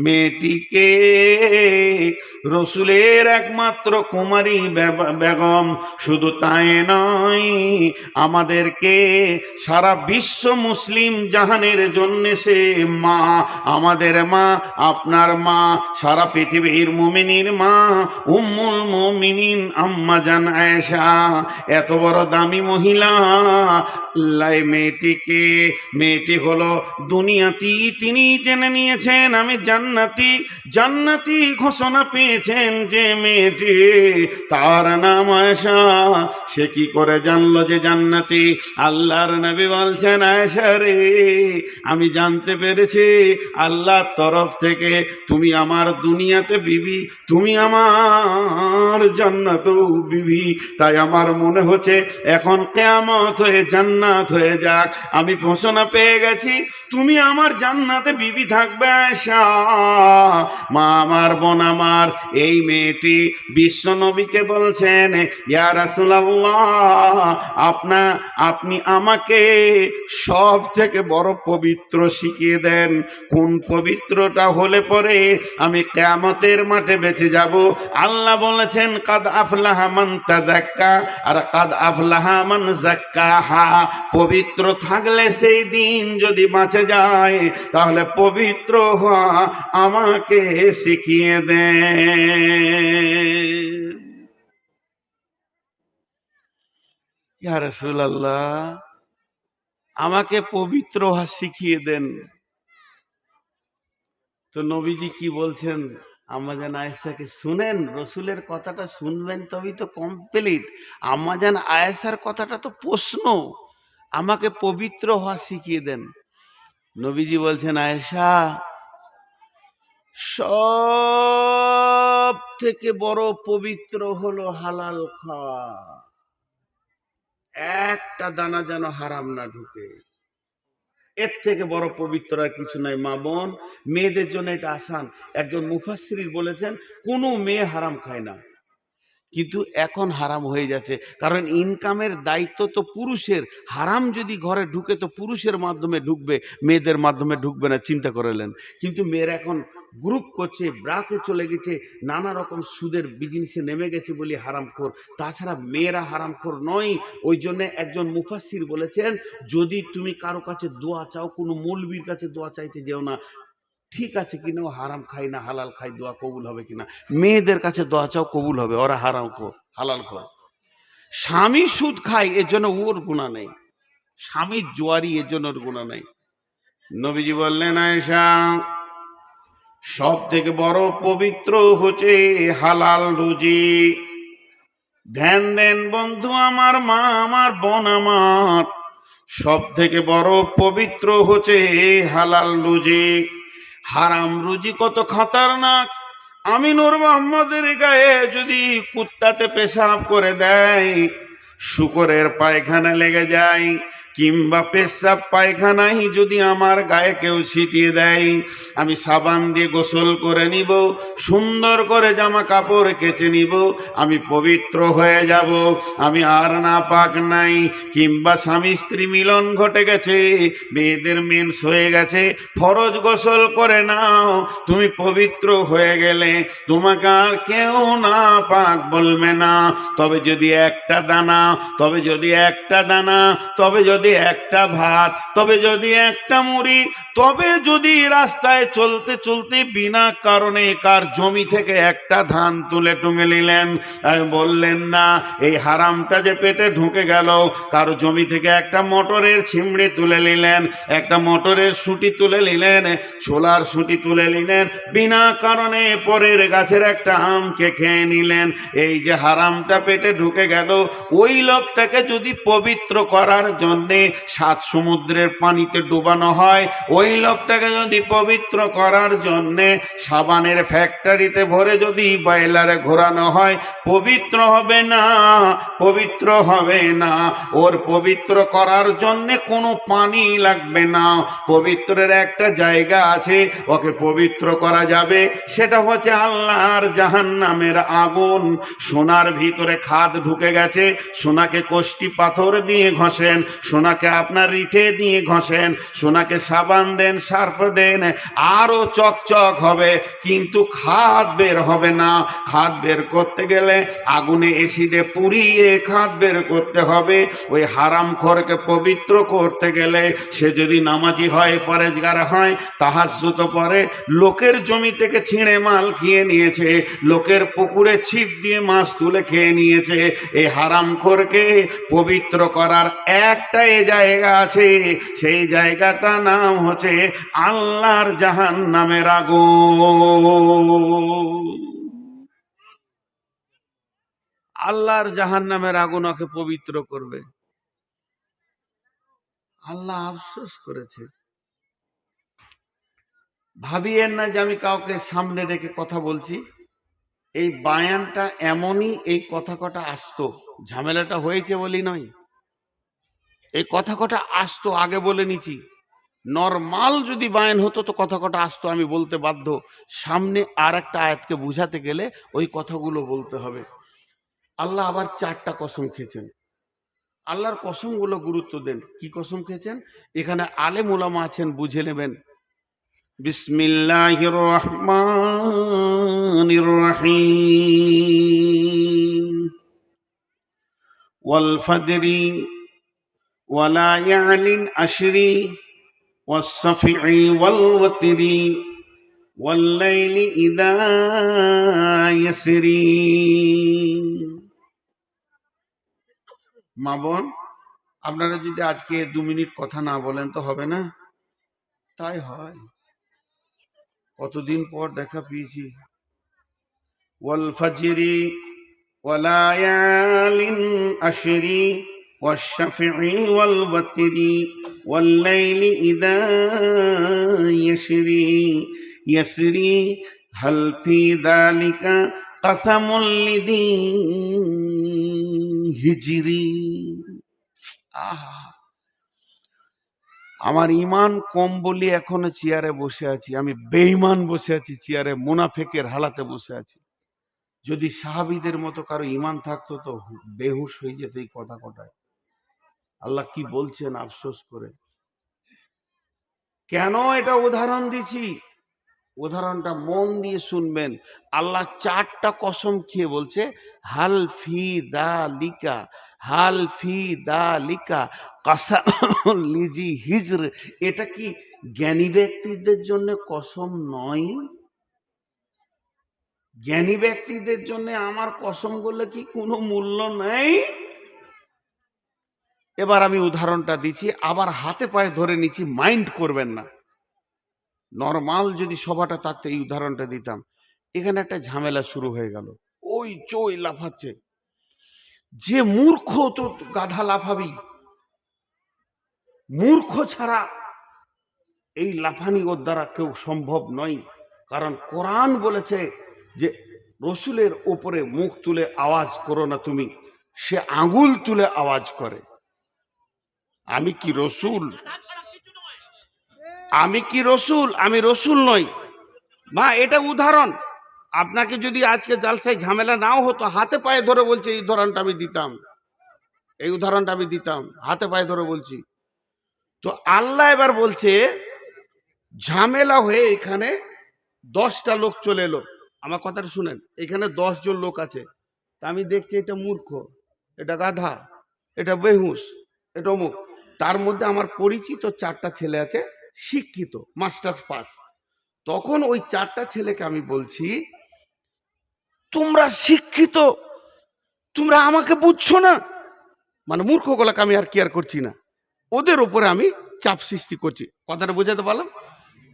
মেয়েটিকে রসুলের একমাত্র কুমারী বেগম। শুধু তাই নয়, আমাদেরকে সারা বিশ্ব মুসলিম জাহানের জন্য সে মা, আমাদের মা, আপনার মা, সারা পৃথিবীর মুমিনীর মা, উম্মুল মুমিনিন আম্মাজান আয়েশা। এত বড় দামি মহিলা। মেয়েটিকে, মেয়েটি হলো দুনিয়াতি, তিনি জেনে নিয়েছেন আমি জান্নাতি। জান্নাতি ঘোষণা পেয়েছেন যে মেয়েটি, তার নাম আয়েশা। সে কি করে জানলো যে জান্নাতি? আল্লাহর নবী বলছেন আয়েশা রে, আমি জানতে পেরেছি আল্লাহর তরফ থেকে তুমি আমার দুনিয়াতে বিবি, তুমি আমার জান্নাতেও বিবি। তাই আমার মনে হচ্ছে এখন কিয়ামত হয়ে জান্নাত হয়ে যাক। আমি ঘোষণা পেয়ে গেছি তুমি আমার জান্নাতে বিবি থাকবে আয়েশা। মা আমার, বোন আমার, এই মেয়েটি বিশ্ব নবীকে বলছেন ইয়া রাসূলুল্লাহ, আপনি আমাকে সব থেকে বড় পবিত্র শিখিয়ে দেন। কোন পবিত্রটা হলে পরে আমি কিয়ামতের মাঠে বেঁচে যাব? আল্লাহ বলেছেন কাদ আফলাহা মান তাযাক্কা আর কাদ আফলাহা মান যাক্কাহা। পবিত্র থাকলে সেই দিন যদি বাঁচে যায়, তাহলে পবিত্র হওয়া আমাকে শিখিয়ে দেন। ইয়া রাসূলুল্লাহ, আমাকে পবিত্র হওয়া শিখিয়ে দেন। তো নবীজি কি বলছেন আম্মাজান আয়েশাকে? শুনেন, রসুলের কথাটা শুনবেন তবেই তো কমপ্লিট। আম্মাজান আয়েশার কথাটা তো প্রশ্ন, আমাকে পবিত্র হওয়া শিখিয়ে দেন। নবীজি বলছেন আয়েশা, সব থেকে বড় পবিত্র হলো হালাল খাওয়া। একটা দানা যেন হারাম না ঢুকে, এর থেকে বড় পবিত্র আর কিছু নাই। মা বোন, মেয়েদের জন্য এটা আসান। একজন মুফাসসির বলেছেন কোনো মেয়ে হারাম খায় না, কিন্তু এখন হারাম হয়ে যাচ্ছে, কারণ ইনকামের দায়িত্ব তো পুরুষের। হারাম যদি ঘরে ঢুকে তো পুরুষের মাধ্যমে ঢুকবে, মেয়েদের মাধ্যমে ঢুকবে না, চিন্তা করলেন। কিন্তু মেয়েরা এখন গ্রুপ করছে, ব্রাকে চলে গেছে, নানা রকম সুদের বিজনেসে নেমে গেছে বলে হারামখোর। তাছাড়া মেয়েরা হারামখোর নয়। ওই জন্য একজন মুফাসসির বলেছেন, যদি তুমি কারো কাছে দোয়া চাও, কোনো মৌলবীর কাছে দোয়া চাইতে যেও না। ঠিক আছে কিনা ও হারাম খাই না হালাল খাই, দোয়া কবুল হবে কিনা? মেয়েদের কাছে দোয়া চাও, কবুল হবে। ওরা হারাম খোর, হালাল খোর। স্বামী সুদ খায়, এর জন্য ওর গুনাহ নেই। স্বামী জোয়ারি, এর জন্য ওর গুনাহ নেই। নবীজি বললেন আয়েশা, সব থেকে বড় পবিত্র হচ্ছে হালাল রুজি। ধ্যান দেন বন্ধু আমার, মা আমার, বোন আমার, সব থেকে বড় পবিত্র হচ্ছে হালাল রুজি। হারাম রুজি কত খতরনাক। আমি নূর মোহাম্মদের গায়ে যদি কুত্তাতে পেশাব করে দেয়, শুকরের পায়খানা লেগে যায়, কিংবা পেশাব পায়খানাই যদি আমার গায়ে কেউ ছিটিয়ে দেয়, আমি সাবান দিয়ে গোসল করে নিব, সুন্দর করে জামা কাপড় কেচে নিব, আমি পবিত্র হয়ে যাব, আমি আর নাপাক নাই। কিংবা স্বামী স্ত্রী মিলন ঘটে গেছে, মেয়েদের মেন্স হয়ে গেছে, ফরজ গোসল করে নাও, তুমি পবিত্র হয়ে গেলে, তোমাকে আর কেউ নাপাক বলবে না। তবে যদি একটা দানা, তবে যদি একটা দানা, তবে যদি একটা ভাত, তবে যদি একটা মুড়ি, তবে যদি রাস্তায় চলতে চলতে বিনা কারণে কার জমি থেকে একটা ধান তুলে টুঙে নিলেন, বললেন না এই হারামটা যে পেটে ঢুকে গেল, কারো জমি থেকে একটা মটরের ছিমড়ি তুলে নিলেন, একটা মটরের সুটি তুলে নিলেন, ছোলার সুটি তুলে নিলেন, বিনা কারণে পরের গাছের একটা আমকে খেয়ে নিলেন, এই যে হারামটা পেটে ঢুকে গেল, ওই লোকটাকে যদি পবিত্র করার জন্যে 7 সমুদ্রের পানিতে ডুবানো হয়, ওই লোকটাকে যদি পবিত্র করার জন্যে সাবানের ফ্যাক্টরিতে ভরে যদি বয়লারে ঘোরানো হয়, পবিত্র হবে না, পবিত্র হবে না। ওর পবিত্র করার জন্যে কোনো পানি লাগবে না, পবিত্রের একটা জায়গা আছে, ওকে পবিত্র করা যাবে, সেটা হচ্ছে আল্লাহর জাহান্নামের আগুন। সোনার ভিতরে খাদ ঢুকে গেছে, সোনাকে কষ্টি পাথর দিয়ে ঘষেন, সোনাকে আপনার রিঠে দিয়ে ঘষেন, সোনাকে সাবান দেন, সার্ফ দেন, আরো চকচক হবে, কিন্তু খাদ বের হবে না। খাদ বের করতে গেলে আগুনে এসিডে পুড়িয়ে খাদ বের করতে হবে। ওই হারামখোরকে পবিত্র করতে গেলে সে যদি নামাজি হয়, পরেজগার হয়, তাহাজ্জুদ পড়ে, লোকের জমি থেকে ছিঁড়ে মাল খেয়ে নিয়েছে, লোকের পুকুরে ছিপ দিয়ে মাছ তুলে খেয়ে নিয়েছে, এই হারামখোরকে পবিত্র করার একটাই জায়গা আছে, সেই জায়গাটা নাম হচ্ছে আল্লাহর জাহান্নামের আগুন। আল্লাহর জাহান্নামের আগুন ওকে পবিত্র করবে। আল্লাহ আফসোস করেছে। ভাবিয়েন না যে আমি কাউকে সামনে রেখে কথা বলছি, এই বায়ানটা এমনই, এই কথা কটা আসতো, ঝামেলাটা হয়েছে বলি নয়, এই কথা কটা আসতো, আগে বলে নিছি। নরমাল যদি বায়ান হতো তো কথা কটা আসতো, আমি বলতে বাধ্য, সামনে আর একটা আয়াতকে বুঝাতে গেলে ওই কথাগুলো বলতে হবে। আল্লাহ আবার 4টা কসম খেয়েছেন। আল্লাহর কসমগুলো গুরুত্ব দেন। কি কসম খেয়েছেন? এখানে আলেম ওলামা আছেন, বুঝে নেবেন। বিসমিল্লাহির রহমানির রহিম। ওয়াল ফাজরি ওয়ালা ইয়ালিন আশরি ওয়াস সাফি ওয়াল ওয়াতরি ওয়াল লাইলি ইযা ইয়াসরি। মা বোন, আপনারা যদি আজকে 2 মিনিট কথা না বলেন তো হবে না। তাই হয়, কতদিন পর দেখা পেয়েছি। ওয়াল ফাজরি ওয়ালা ইয়ালিন আশরি ওয়াস শাফি ওয়াল ওয়াতরি ওয়াল লাইলি ইযা ইয়াসরি ইয়াসরি হাল ফি যালিকা কাসামুল লিযি হিজরি। আহা, আমার ইমান কম বলি এখনো চেয়ারে বসে আছি, আমি বেঈমান বসে আছি চেয়ারে, মুনাফিকের হালাতে বসে আছি। যদি সাহাবীদের মতো কারো ইমান থাকতো তো বেহুশ হয়ে যেত এই কথা কটায়। আল্লাহ কি বলছেন আফসোস করে। কেন এটা উদাহরণ দিছি, উদাহরণটা মন দিয়ে শুনবেন। আল্লাহ 4টা কসম খেয়ে বলছে, হাল ফি যালিকা, হাল ফি যালিকা কাসামুল লিযি হিজর। এটা কি জ্ঞানী ব্যক্তিদের জন্য কসম নয়? জ্ঞানী ব্যক্তিদের জন্য আমার কসম করলে কি কোনো মূল্য নেই? এবার আমি উদাহরণটা দিচ্ছি, আবার হাতে পায়ে ধরে নিচ্ছি, মাইন্ড করবেন না। নরমাল যদি সভাটা থাকতো এই উদাহরণটা দিতাম। এখানে একটা ঝামেলা শুরু হয়ে গেল, ওই চই লাফাচ্ছে। যে মূর্খ তো গাধা লাফাবি, মূর্খ ছাড়া এই লাফানি ওর দ্বারা কেউ সম্ভব নয়। কারণ কোরআন বলেছে যে রসুলের ওপরে মুখ তুলে আওয়াজ করো না তুমি, সে আঙ্গুল তুলে আওয়াজ করে, আমি কি রসুল? আমি কি রসুল? আমি রসুল নই। মা, এটা উদাহরণ। আপনাকে যদি আজকে জালসায় ঝামেলা নাও হতো, হাতে পায়ে ধরে বলছি, এই উদাহরণটা আমি দিতাম, এই উদাহরণটা আমি দিতাম, হাতে পায়ে ধরে বলছি। তো আল্লাহ এবার বলছে, ঝামেলা হয়ে এখানে 10টা লোক চলে এলো। আমার কথাটা শুনেন, এখানে 10 জন লোক আছে। তা আমি দেখছি এটা মূর্খ, এটা গাধা, এটা বেহুশ, এটা অমুক। তার মধ্যে আমার পরিচিত 4টা ছেলে আছে, শিক্ষিত, মাস্টার পাস। তখন ওই 4টা ছেলেকে আমি বলছি, তোমরা শিক্ষিত, তোমরা আমাকে বুঝছো না? মানে মূর্খ গুলাকে আমি আর কেয়ার করছি না, ওদের উপরে আমি চাপ সৃষ্টি করছি। কথাটা বোঝাতে পারলাম?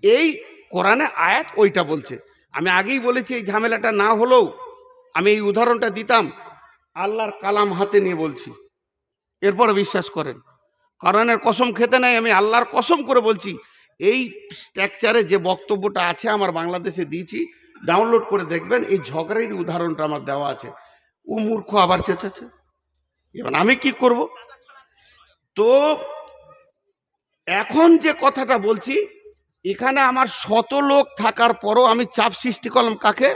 এই কোরআনে আয়াত ওইটা বলছে। আমি আগেই বলেছি, এই ঝামেলাটা না হলেও আমি এই উদাহরণটা দিতাম। আল্লাহর কালাম হাতে নিয়ে বলছি, এরপরে বিশ্বাস করেন। কোরআনের কসম খেতে নাই, আমি আল্লাহর কসম করে বলছি। এই স্ট্রাকচারে যে বক্তব্যটা আছে আমার বাংলাদেশে দিয়েছি, ডাউনলোড করে দেখবেন। এই ঝগড়ার উদাহরণটা আমার দেওয়া আছে। ও মূর্খ আবার চেঁচাচ্ছে, এবার আমি কি করব? তো এখন যে কথাটা বলছি, এখানে আমার 100 লোক থাকার পরও আমি চাপ সৃষ্টি করলাম কাকে?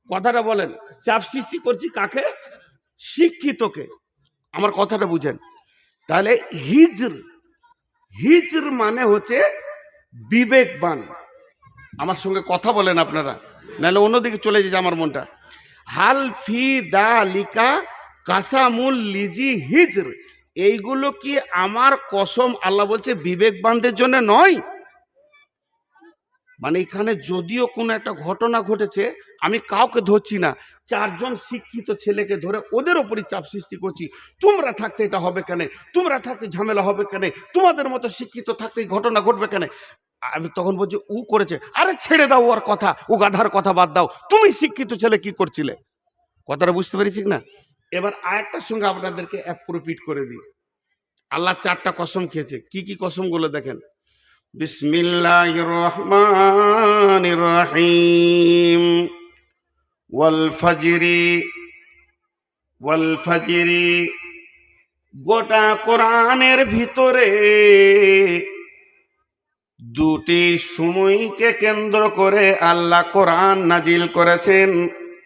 কথাটা বলেন, চাপ সৃষ্টি করছি কাকে? শিক্ষিতকে। আমার কথাটা বুঝেন। তাহলে হিজর, হিজর মানে হচ্ছে বিবেকবান। আমার সঙ্গে কথা বলেন আপনারা, নাহলে অন্যদিকে চলে যাচ্ছে আমার মনটা। হাল ফি দা লিকা কাসামুল লিজি হিজর, এইগুলো কি আমার কসম আল্লাহ বলছে বিবেকবানদের জন্য নয়? মানে এখানে যদিও কোনো একটা ঘটনা ঘটেছে, আমি কাউকে ধরছি না, 4 জন শিক্ষিত ছেলেকে ধরে ওদের ওপরই চাপ সৃষ্টি করছি। তোমরা থাকতে এটা হবে কেন? তোমরা থাকতে ঝামেলা হবে কেন? তোমাদের মতো শিক্ষিত থাকতে এই ঘটনা ঘটবে কেন? আমি তখন বলছি, ও করেছে। আরে ছেড়ে দাও ওর কথা, ও গাধার কথা বাদ দাও। তুমি শিক্ষিত ছেলে কি করছিলে? কথাটা বুঝতে পেরেছি না? এবার আরেকটার সঙ্গে আপনাদেরকে অ্যাপ্রোপ্রিয়েট করে দিই। আল্লাহ 4টা কসম খেয়েছে। কি কি কসমগুলো দেখেন। বিসমিল্লাহির রহমানির রহিম। ওয়াল ফাজরি, ওয়াল ফাজরি। গোটা কোরআনের ভিতরে 2টি সময়কে কেন্দ্র করে আল্লাহ কোরআন নাজিল করেছেন।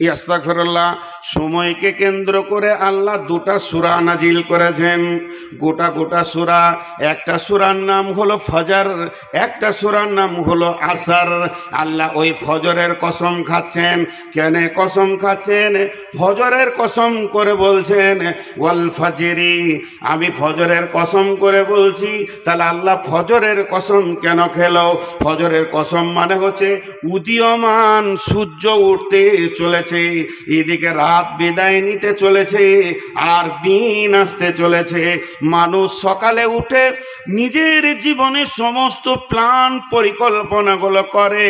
ইস্তাগফিরুল্লাহ। সময়কে কেন্দ্র করে আল্লাহ 2টা সূরা নাজিল করেছেন। গোটা সূরা। একটা সূরার নাম হলো ফজর, একটা সূরার নাম হলো আসর। আল্লাহ ওই ফজরের কসম খাচ্ছেন। কেন কসম খাচ্ছেন? ফজরের কসম করে বলছেন, ওয়াল ফাজরি, আমি ফজরের কসম করে বলছি। তাহলে আল্লাহ ফজরের কসম কেন খেলো? ফজরের কসম মানে হচ্ছে উদীয়মান সূর্য উঠতে চলেছে, এদিকে রাত বিদায় নিতে চলেছে, আর দিন আসতে চলেছে। মানুষ সকালে উঠে নিজের জীবনের সমস্ত প্ল্যান পরিকল্পনাগুলো করে,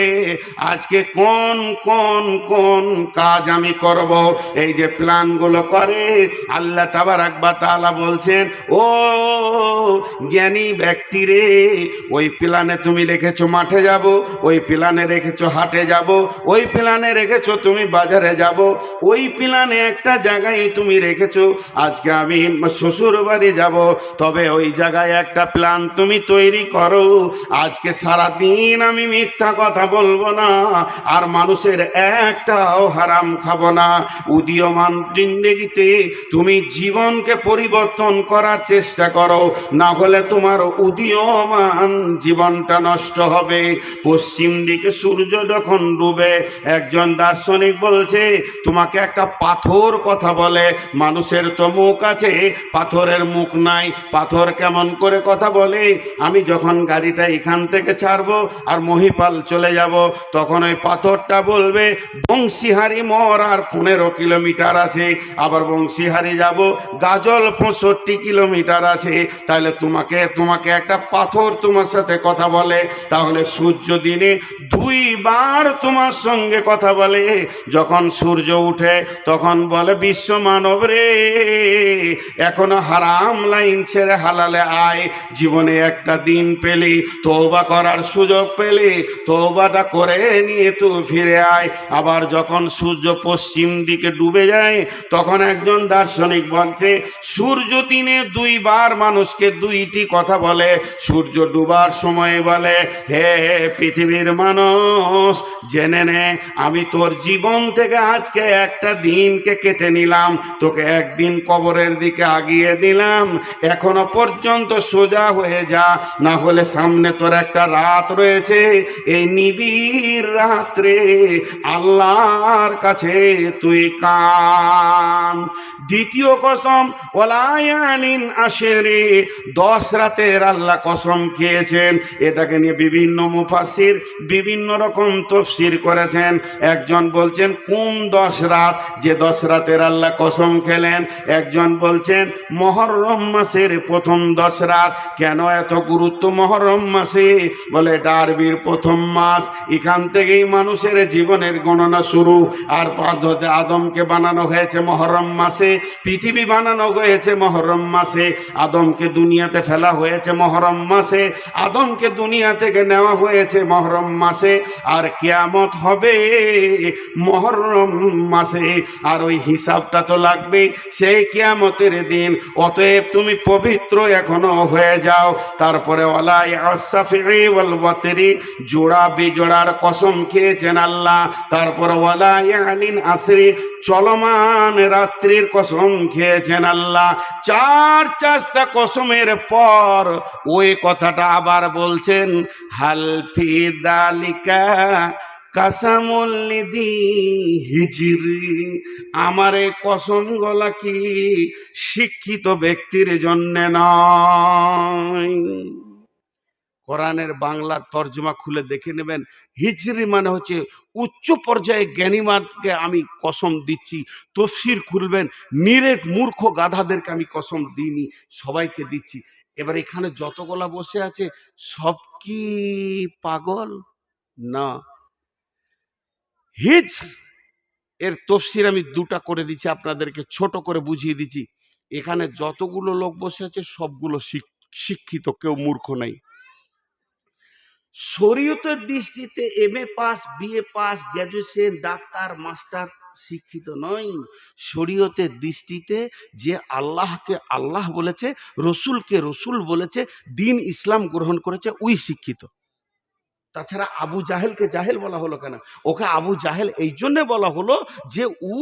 আজকে কোন কোন কোন কাজ আমি করব, এই যে প্ল্যানগুলো করে। আল্লাহ তাবারাক ওয়া তাআলা বলছেন, ও জ্ঞানী ব্যক্তি রে, ওই প্ল্যানে তুমি রেখেছো মাঠে যাব, ওই প্ল্যানে রেখেছো হাটে যাব, ওই প্ল্যানে রেখেছো তুমি বাজারে যাব, ওই প্ল্যানে একটা জায়গায় তুমি রেখেছো আজকে আমি শ্বশুর বাড়ি যাব, তবে ওই জায়গায় একটা প্ল্যান তুমি তৈরি করো, আজকে সারা দিন আমি মিথ্যা কথা বলবো না, আর মানুষের একটাও হারাম খাবো না। উদীয়মান জিন্দেগিতে তুমি জীবনকে পরিবর্তন করার চেষ্টা করো, না হলে তোমার উদীয়মান জীবনটা নষ্ট হবে। পশ্চিম দিকে সূর্য যখন ডুবে, একজন দার্শনিক বলছে, তোমাকে একটা পাথর কথা বলে, মানুষের তো মুখ আছে, পাথরের মুখ নাই, পাথর কেমন করে কথা বলে? আমি যখন গাড়িটা এখান থেকে ছাড়বো আর মহিপাল চলে যাব, তখন ওই পাথরটা বলবে বংশীহারি মোড় আর 15 কিলোমিটার আছে, আবার বংশীহারি যাব গাজল 65 কিলোমিটার আছে। তাহলে তোমাকে একটা পাথর তোমার সাথে কথা বলে, তাহলে সূর্য দিনে 2 বার তোমার সঙ্গে কথা বলে। যখন যখন সূর্য উঠে তখন বলে বিশ্ব মানব রে, এখনো হারাম লাইন ছেড়ে হালালে আয়, জীবনে একটা দিন পেলি, তওবা করার সুযোগ পেলি, তওবাটা করে নিয়ে তুই ফিরে আয়। আবার যখন সূর্য পশ্চিম দিকে ডুবে যায় তখন একজন দার্শনিক বলছে সূর্য দিনে দুইবার মানুষকে দুইটি কথা বলে। সূর্য ডুবার সময় বলে, হে পৃথিবীর মানুষ, জেনে নে আমি তোর জীবন থেকে আজকে একটা দিনকে কেটে নিলাম, তোকে একদিন কবরের দিকে আগিয়ে দিলাম, এখনো পর্যন্ত সোজা হয়ে যা, না হলে সামনে তোর একটা রাত রয়েছে, এই নিবিড় রাত্রে আল্লাহর কাছে তুই কান। দ্বিতীয় কসম ওয়ালায়ালিন আশেরে, 10 রাতের আল্লাহ কসম খেয়েছেন। এটাকে নিয়ে বিভিন্ন মুফাসসির বিভিন্ন রকম তাফসীর করেছেন। একজন বলছেন কোন 10 রাত, যে 10 রাতের আল্লাহ কসম খেলেন। একজন বলছেন মুহররম মাসের প্রথম 10 রাত। কেন এত গুরুত্ব মুহররম মাসে? বলে এটা আরবির প্রথম মাস, এখান থেকেই মানুষের জীবনের গণনা শুরু। আর পদ্ধতি আদমকে বানানো হয়েছে মুহররম মাসে, পৃথিবী বানানো হয়েছে মুহররম মাসে, আদমকে দুনিয়াতে ফেলা হয়েছে মুহররম মাসে, আদমকে দুনিয়া থেকে নেওয়া হয়েছে মুহররম মাসে, আর কিয়ামত হবে মুহররম মাসে। আর ওই হিসাবটা তো লাগবে সেই কিয়ামতের দিন। অতএব তুমি পবিত্র এখনো হয়ে যাও। তারপরে ওয়ালা ইয়াসাফি ওয়াল ওয়াতরি, জোড়া বিজোড়ার কসম খেয়েছেন আল্লাহ। তারপরে ওয়ালা ইয়ালিন আসরি, চলমান রাত্রির কসম খেয়েছেন আল্লাহ। 4টা কসমের পর ওই কথাটা আবার বলছেন, হাল ফি দালিকা কাসামুল লিদি হিজরি, আমার এই কসম গলা কি শিক্ষিত ব্যক্তির জন্য নয়। কোরআনের বাংলা তর্জমা খুলে দেখে নেবেন, হিজরি মানে হচ্ছে উচ্চ পর্যায়ে জ্ঞানীমানকে আমি কসম দিচ্ছি। তফসির খুলবেন, নিরেট মূর্খ গাধাদেরকে আমি কসম দিইনি, সবাইকে দিচ্ছি। এবার এখানে যতগুলা বসে আছে সব কি পাগল? না। হিজ এর তফসির আমি 2টা করে দিচ্ছি, আপনাদেরকে ছোট করে বুঝিয়ে দিচ্ছি। এখানে যতগুলো লোক বসে আছে সবগুলো শিক্ষিত, কেউ মূর্খ নাই। শরীয়তের দৃষ্টিতে MA pass, BA pass, graduation, doctor, master শিক্ষিত নয়। শরীয়তের দৃষ্টিতে যে আল্লাহকে আল্লাহ বলেছে, রসুলকে রসুল বলেছে, দিন ইসলাম গ্রহণ করেছে, ওই শিক্ষিত। তাছাড়া আবু জাহেলকে জাহেল বলা হলো কেন? ওকে আবু জাহেল এই জন্য বলা হলো যে ও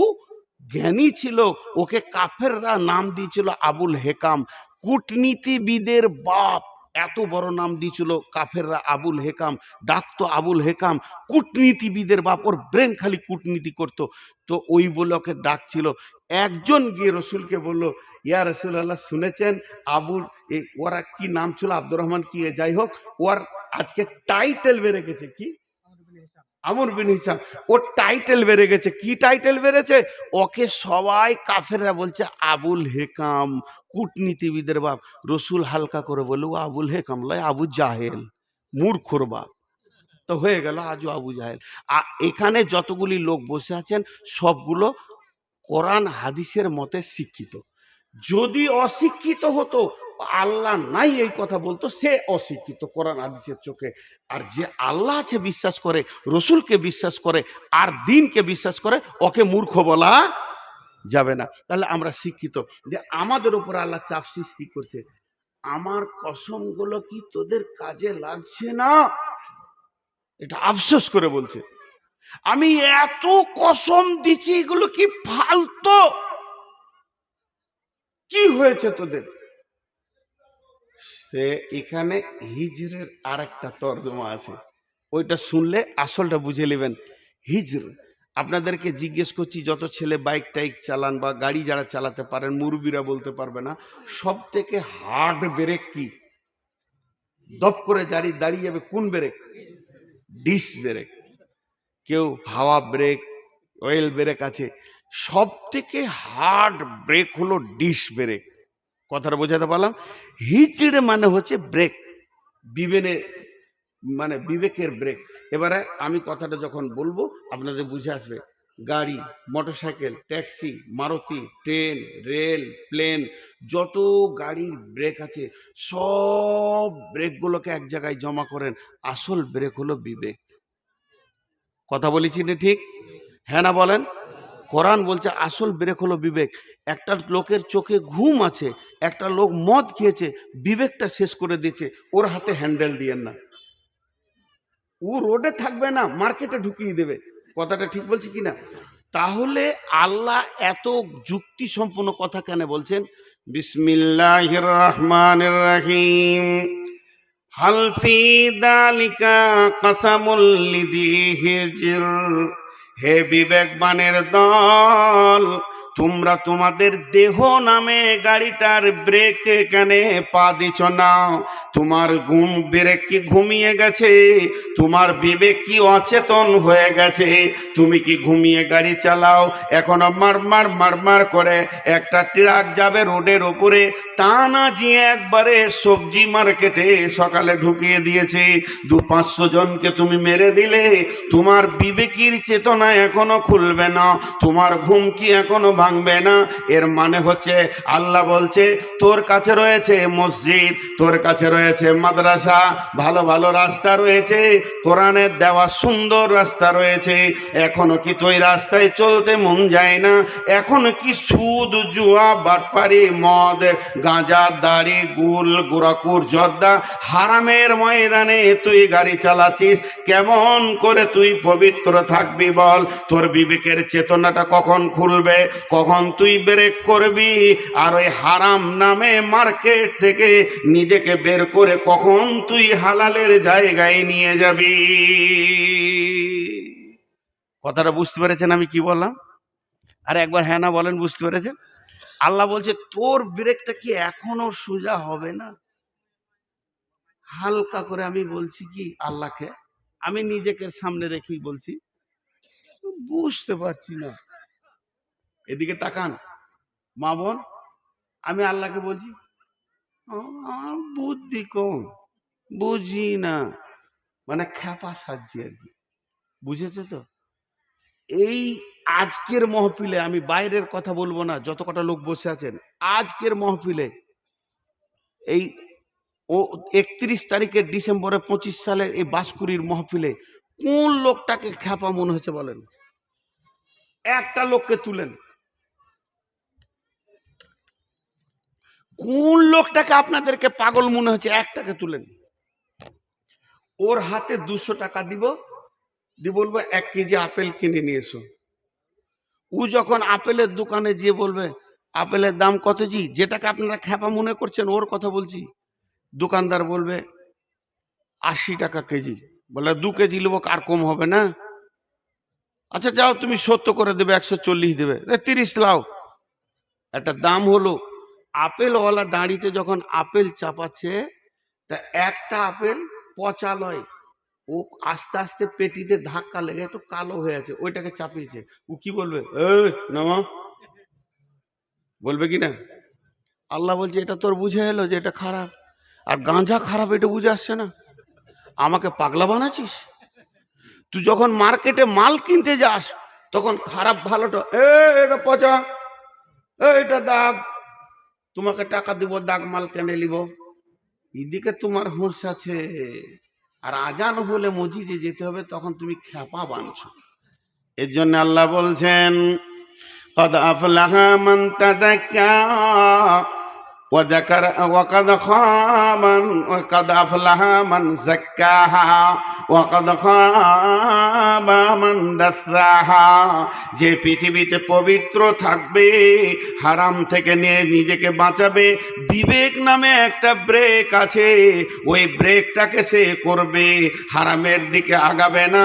জ্ঞানী ছিল, ওকে কাফেররা নাম দিয়েছিল আবুল হেকাম, কূটনীতিবিদের বাপ। এত বড় নাম দিয়েছিল কাফেররা আবুল হেকাম, ডাকতো আবুল হেকাম, কূটনীতিবিদের বাপ। ওর ব্রেন খালি কূটনীতি করতো, তো ওই বলে ওকে ডাকছিল। একজন গিয়ে রসুলকে বলল, ইয়া রাসূলুল্লাহ, শুনেছেন আবুল, ওরা কি নাম ছিল, আব্দুর রহমান কি, যাই হোক, ওর আজকে টাইটেল বেড়ে গেছে, কি আমর বিন হিসাম, ওর টাইটেল বেড়ে গেছে। কি টাইটেল বেড়েছে? ওকে সবাই কাফেররা বলছে আবুল হেকাম, কূটনীতিবিদের বাপ। রসুল হালকা করে বলল, ও আবুল হেকাম লয়, আবু জাহেল, মূর্খর বাপ। তো হয়ে গেল আজও আবু জাহেল। এখানে যতগুলি লোক বসে আছেন সবগুলো কোরআন হাদিসের মতে শিক্ষিত। যদি অশিক্ষিত হতো, আল্লাহ নাই এই কথা বলতো, সে অশিক্ষিত কোরআন হাদিসের চোখে। আর যে আল্লাহ আছে বিশ্বাস করে, রসুলকে বিশ্বাস করে, আর দিনকে বিশ্বাস করে, ওকে মূর্খ বলা যাবে না। তাহলে আমরা শিক্ষিত। যে আমাদের উপর আল্লাহ চাপ সৃষ্টি করছে, আমার কসমগুলো কি তোদের কাজে লাগছে না? এটা আফসোস করে বলছে, আমি এত কসম দিচ্ছি, এগুলো কি ফালতু? কি হয়েছে তোদের? সে এখানে হিজরের আরেকটা তর্জমা আছে, ওইটা শুনলে আসলটা বুঝে নেবেন। হিজর, আপনাদেরকে জিজ্ঞেস করছি, যত ছেলে বাইক টাইক চালান বা গাড়ি যারা চালাতে পারেন, মুরব্বীরা বলতে পারবে না, সব থেকে হার্ড ব্রেক কি? দপ করে দাঁড়িয়ে যাবে কোন ব্রেক? Disc brake. কেউ হাওয়া ব্রেক, অয়েল ব্রেক আছে, সব থেকে হার্ড ব্রেক হলো ডিস্ক ব্রেক। কথাটা বোঝাতে পারলাম? হিজড়ে মানে হচ্ছে ব্রেক, বিবেকের ব্রেক। এবারে আমি কথাটা যখন বলবো আপনাদের বুঝে আসবে। গাড়ি, motorcycle, taxi, Maruti, train, rail, plane, যত গাড়ির ব্রেক আছে সব ব্রেকগুলোকে এক জায়গায় জমা করেন। আসল ব্রেক হলো বিবেক। কথা বলেছি না ঠিক? হ্যাঁ না বলেন? কোরআন বলছে আসল ব্রেক হলো বিবেক। একটা লোকের চোখে ঘুম আছে, একটা লোক মদ খেয়েছে, বিবেকটা শেষ করে দিয়েছে, ওর হাতে হ্যান্ডেল দিয়েন না। ও রোডে থাকবে না, মার্কেটে ঢুকিয়ে দেবে। কথাটা ঠিক বলছি কিনা? তাহলে আল্লাহ এত যুক্তি সম্পূর্ণ কথা কেন বলছেন? বিসমিল্লাহির রহমানির রহিম। হাল ফি যালিকা কাসামুল লিযি হিজর। হে বিবেকবানের দল, তোমরা তোমাদের দেহ নামে গাড়িটার ব্রেক কেন পা দিছ না? তোমার ব্রেক কি ঘুমিয়ে গেছে? তোমার বিবেক কি অচেতন হয়ে গেছে? তুমি কি ঘুমিয়ে গাড়ি চালাও? এখনো মারমার মারমার করে একটা ট্রাক যাবে রোডের ওপরে, তা না যে একবারে সবজি মার্কেটে সকালে ঢুকিয়ে দিয়েছে, 200-500 জনকে তুমি মেরে দিলে, তোমার বিবেকের চেতনা এখনো খুলবে না, তোমার ঘুম কি এখনো ভাঙবে না? এর মানে হচ্ছে আল্লাহ বলছে তোর কাছে রয়েছে মসজিদ, তোর কাছে রয়েছে মাদ্রাসা, ভালো ভালো রাস্তা রয়েছে, কোরআনের দেওয়া সুন্দর রাস্তা রয়েছে, এখনো কি তুই রাস্তায় চলতে মন যায় না? এখনো কি সুদ, জুয়া, বাটপারি, মদ, গাঁজা, দাড়ি, গুল, গোরাকুর, জর্দা, হারামের ময়দানে তুই গাড়ি চালাচ্ছিস? কেমন করে তুই পবিত্র থাকবি বল? তোর বিবেকের চেতনাটা কখন খুলবে? কখন তুই ব্রেক করবি? আর ওই হারাম নামে মার্কেট থেকে নিজেকে বের করে কখন তুই হালালের জায়গায় নিয়ে যাবি? কথাটা বুঝতে পেরেছেন আমি কি বললাম? আর একবার হ্যাঁ না বলেন, বুঝতে পেরেছেন? আল্লাহ বলছে তোর ব্রেকটা কি এখনো সোজা হবে না? হালকা করে আমি বলছি কি আল্লাহকে, আমি নিজেকে সামনে রেখেই বলছি, বুঝতে পারছি না। এদিকে তাকান মা বোন, আমি আল্লাহকে বলছি আমার বুদ্ধি কম, বুঝি না, মানে খ্যাপা সাজছি আর কি। বুঝেছো তো? এই আজকের মহফিলে, আমি বাইরের কথা বলবো না, যত কটা লোক বসে আছেন আজকের মহফিলে, এই 31 তারিখের ডিসেম্বরে 25 সালের এই বাসকুরির মহফিলে কোন লোকটাকে খ্যাপা মনে হয়েছে বলেন? একটা লোককে তুলেন। কোন লোকটাকে আপনাদেরকে পাগল মনে হচ্ছে? একটাকে তুলেন। ওর হাতে 200 টাকা দিব, দিয়ে বলবো 1 কেজি আপেল কিনে নিয়ে এসো। ও যখন আপেলের দোকানে গিয়ে বলবে আপেলের দাম কত জি, যেটাকে আপনারা খ্যাপা মনে করছেন ওর কথা বলছি, দোকানদার বলবে 80 টাকা কেজি। বলে 2 কেজি নেবো, আর কম হবে না? আচ্ছা যাও তুমি 70 করে দেবে, 140 দেবে, 30 লাও। একটা দাম হলো। আপেলওয়ালা দাঁড়িতে যখন আপেল চাপাচ্ছে, তা একটা আপেল পচা লয়, ও আস্তে আস্তে পেটিতে ধাক্কা লেগে একটু কালো হয়ে আছে, ওইটাকে চাপিয়েছে। ও কি বলবে? নামা, বলবে কি না? আল্লাহ বলছে এটা তোর বুঝে এলো যে এটা খারাপ, আর গাঁজা খারাপ এটা বুঝে আসছে না? আমাকে পাগলা বানাচ্ছিস? তুই যখন মার্কেটে মাল কিনতে যাস তখন খারাপ ভালোটা এটা পচা, এটা দাগ, তোমাকে টাকা দিব, দাগ মাল কেনে নিব। এদিকে তোমার হোঁশ আছে, আর আজান হলে মসজিদে যেতে হবে, তখন তুমি খ্যাপা বানছো। এর জন্য আল্লাহ বলছেন قد أفلح من تزكى وذكر وقد أفلح من زكاها وقد خاب من دساها। যে পৃথিবীতে পবিত্র থাকবে, হারাম থেকে নিয়ে নিজেকে বাঁচাবে, বিবেক নামে একটা ব্রেক আছে, ওই ব্রেকটাকে সে করবে, হারামের দিকে আগাবে না,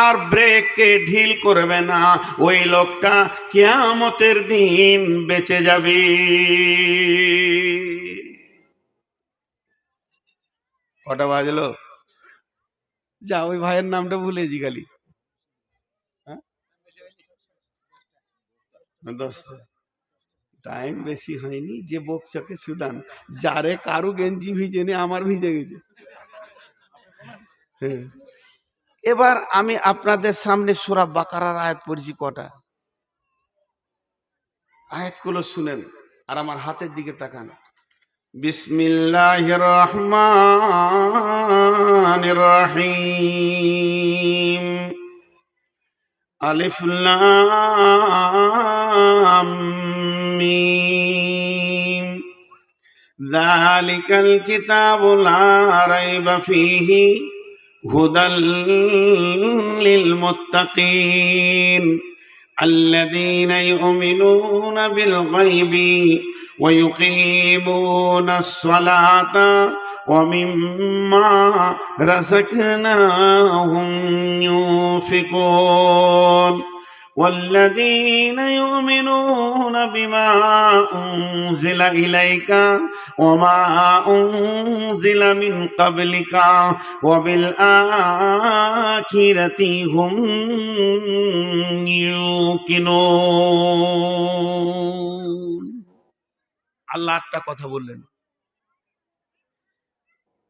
আর ব্রেককে ঢিল করবে না, ওই লোকটা কিয়ামতের দিন বেঁচে যাবে। কটা বাজলো? যা, ওই ভাইয়ের নামটা ভুলেছি খালি। 10টা। টাইম বেশি হয়নি, যে বকচকে সুদান, যারে কারু গেঞ্জি ভিজে নি, আমার ভিজে গেছে। হ্যাঁ, এবার আমি আপনাদের সামনে সূরা বাকারার আয়াত পড়ছি কটা, আয়াতগুলো শুনেন আর আমার হাতের দিকে তাকান। বিসমিল্লাহির রহমানির রহিম। আলিফ লাম মিম। যালিকাল কিতাবু লা রাইবা ফীহি হুদাল লিল মুত্তাকিন الذين يؤمنون بالغيب ويقيمون الصلاة ومما رزقناهم ينفقون والذين يؤمنون بما أنزل إليك وما أنزل من قبلك وبالآخرة هم يوقنون। আল্লাহ একটা কথা বললেন,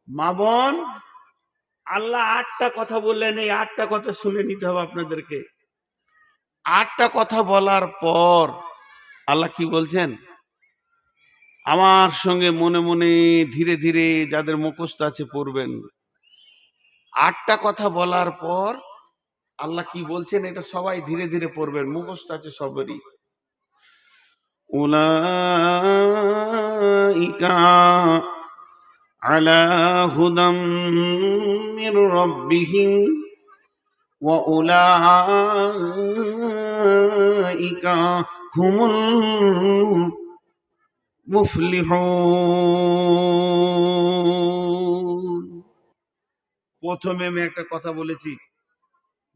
মা বোন, আল্লাহ আটটা কথা বললেন। এই আটটা কথা শুনে নিতে হবে আপনাদেরকে। আটটা কথা বলার পর আল্লাহ কি বলছেন, আমার সঙ্গে মনে মনে ধীরে ধীরে যাদের মুখস্থ আছে পড়বেন। আটটা কথা বলার পর আল্লাহ কি বলছেন এটা সবাই ধীরে ধীরে পড়বেন, মুখস্থ আছে সবারই। উলাইকা আলা হুদাম মির রাব্বিহিম ওয়া উলাইকা হুমুল মুফলিহুন। প্রথমে আমি একটা কথা বলেছি,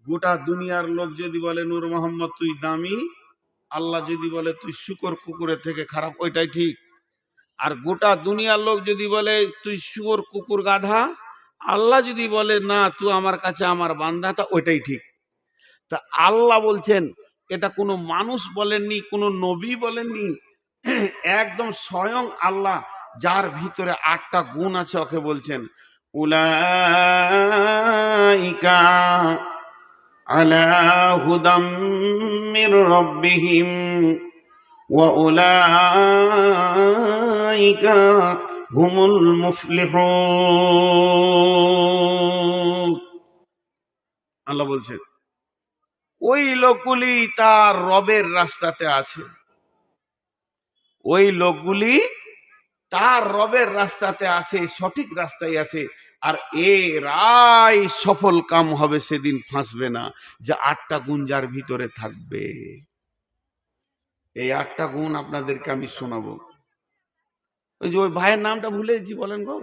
গোটা দুনিয়ার লোক যদি বলে নূর মোহাম্মদ তুই দামি, আল্লাহ যদি বলে তুই শুকর কুকুরের থেকে খারাপ, ওইটাই ঠিক। আর গোটা দুনিয়ার লোক যদি বলে তুই শুকর কুকুর গাধা, আল্লাহ যদি বলে না তুই আমার কাছে আমার বান্দা, তা ওইটাই ঠিক। তা আল্লাহ বলছেন, এটা কোনো মানুষ বলেননি, কোনো নবী বলেননি, একদম স্বয়ং আল্লাহ যার ভিতরে আটটা গুণ আছে ওকে বলছেন। উলাইকা আলা হুদাম মির রাব্বিহিম ওয়া উলাইকা হুমুল মুফলিহুন। আল্লাহ বলছেন ওই লোকগুলি তার রবের রাস্তাতে আছে, ওই লোকগুলি তার রবের রাস্তাতে আছে, সঠিক রাস্তায় আছে। আর এরাই সফল কাম হবে, সেদিন ফাঁসবে না। যে আটটা গুণ যার ভিতরে থাকবে, এই আটটা গুণ আপনাদেরকে আমি শোনাবো। ওই যে ওই ভাইয়ের নামটা ভুলে গেছি, বলেন গো,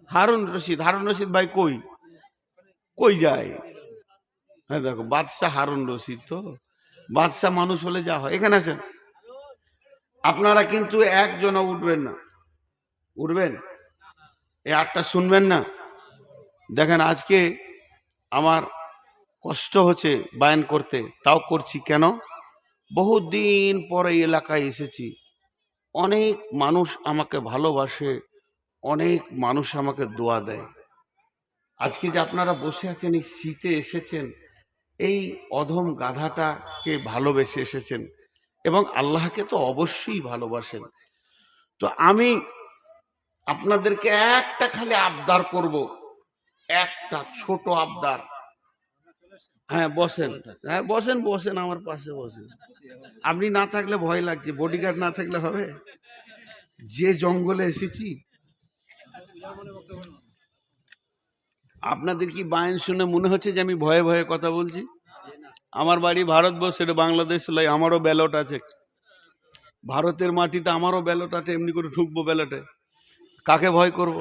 হারুন রশিদ। হারুন রশিদ ভাই কই কই যায়? হ্যাঁ দেখো, বাদশাহ হারুন রশিদ। তো বাদশাহ মানুষ হলে যা হয়। এখানে আছেন আপনারা, কিন্তু একজনও উঠবেন না, উঠবেন এই আটটা শুনবেন না। দেখেন আজকে আমার কষ্ট হচ্ছে বায়ান করতে, তাও করছি। কেন? বহুদিন পরে এই এলাকায় এসেছি, অনেক মানুষ আমাকে ভালোবাসে, অনেক মানুষ আমাকে দোয়া দেয়। আজকে যে আপনারা বসে আছেন, এই শীতে এসেছেন, এই অধম গাধাটাকে ভালোবেসে এসেছেন এবং আল্লাহকে তো অবশ্যই ভালোবাসেন। তো আমি আপনাদেরকে একটা খালি আবদার করব, একটা ছোট আবদার। হ্যাঁ বসেন, হ্যাঁ বসেন বসেন, আমার পাশে বসেন। আপনি না থাকলে ভয় লাগছে, বডিগার্ড না থাকলে হবে? যে জঙ্গলে এসেছি। আপনাদের কি বায়ান শুনে মনে হচ্ছে যে আমি ভয়ে ভয়ে কথা বলছি? আমার বাড়ি ভারতবর্ষ, এটা বাংলাদেশ লাই, আমারও ব্যালট আছে। ভারতের মাটিতে আমারও ব্যালট আছে, এমনি করে ঢুকবো ব্যালটে। কাকে ভয় করব?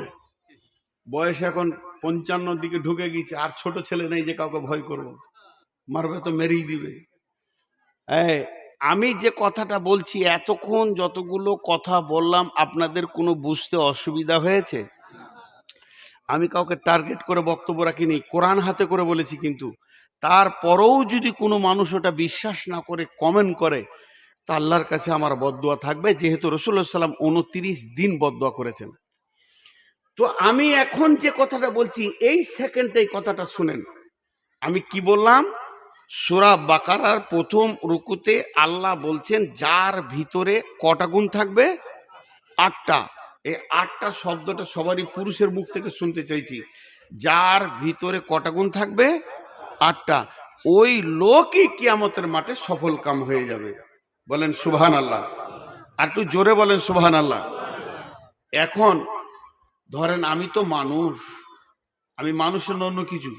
বয়স এখন 55 দিকে ঢুকে গেছে, আর ছোট ছেলে নেই যে কাউকে ভয় করব। মারবে তো মেরেই দিবে। আমি যে কথাটা বলছি, এতক্ষণ যতগুলো কথা বললাম, আপনাদের কোনো বুঝতে অসুবিধা হয়েছে? আমি কাউকে টার্গেট করে বক্তব্য রাখিনি, কোরআন হাতে করে বলেছি। কিন্তু তারপরেও যদি কোনো মানুষ ওটা বিশ্বাস না করে কমেন্ট করে, তা আল্লাহর কাছে আমার বদদুয়া থাকবে, যেহেতু রাসূলুল্লাহ সাল্লাম 29 দিন বদদুয়া করেছেন। তো আমি এখন যে কথাটা বলছি, এই সেকেন্ডে এই কথাটা শুনেন। আমি কি বললাম? সূরা বাকারার প্রথম রুকুতে আল্লাহ বলছেন যার ভিতরে কটা গুণ থাকবে? 8টা। এই 8টা শব্দটা সবারই পুরুষের মুখ থেকে শুনতে চাইছি। যার ভিতরে কটা গুণ থাকবে? 8টা। ওই লোকই কিয়ামতের মাঠে সফল কাম হয়ে যাবে। বলেন সুবহানাল্লাহ। আর একটু জোরে বলেন সুবহানাল্লাহ। এখন ধরেন আমি তো মানুষ, আমি মানুষের অন্য কিছু।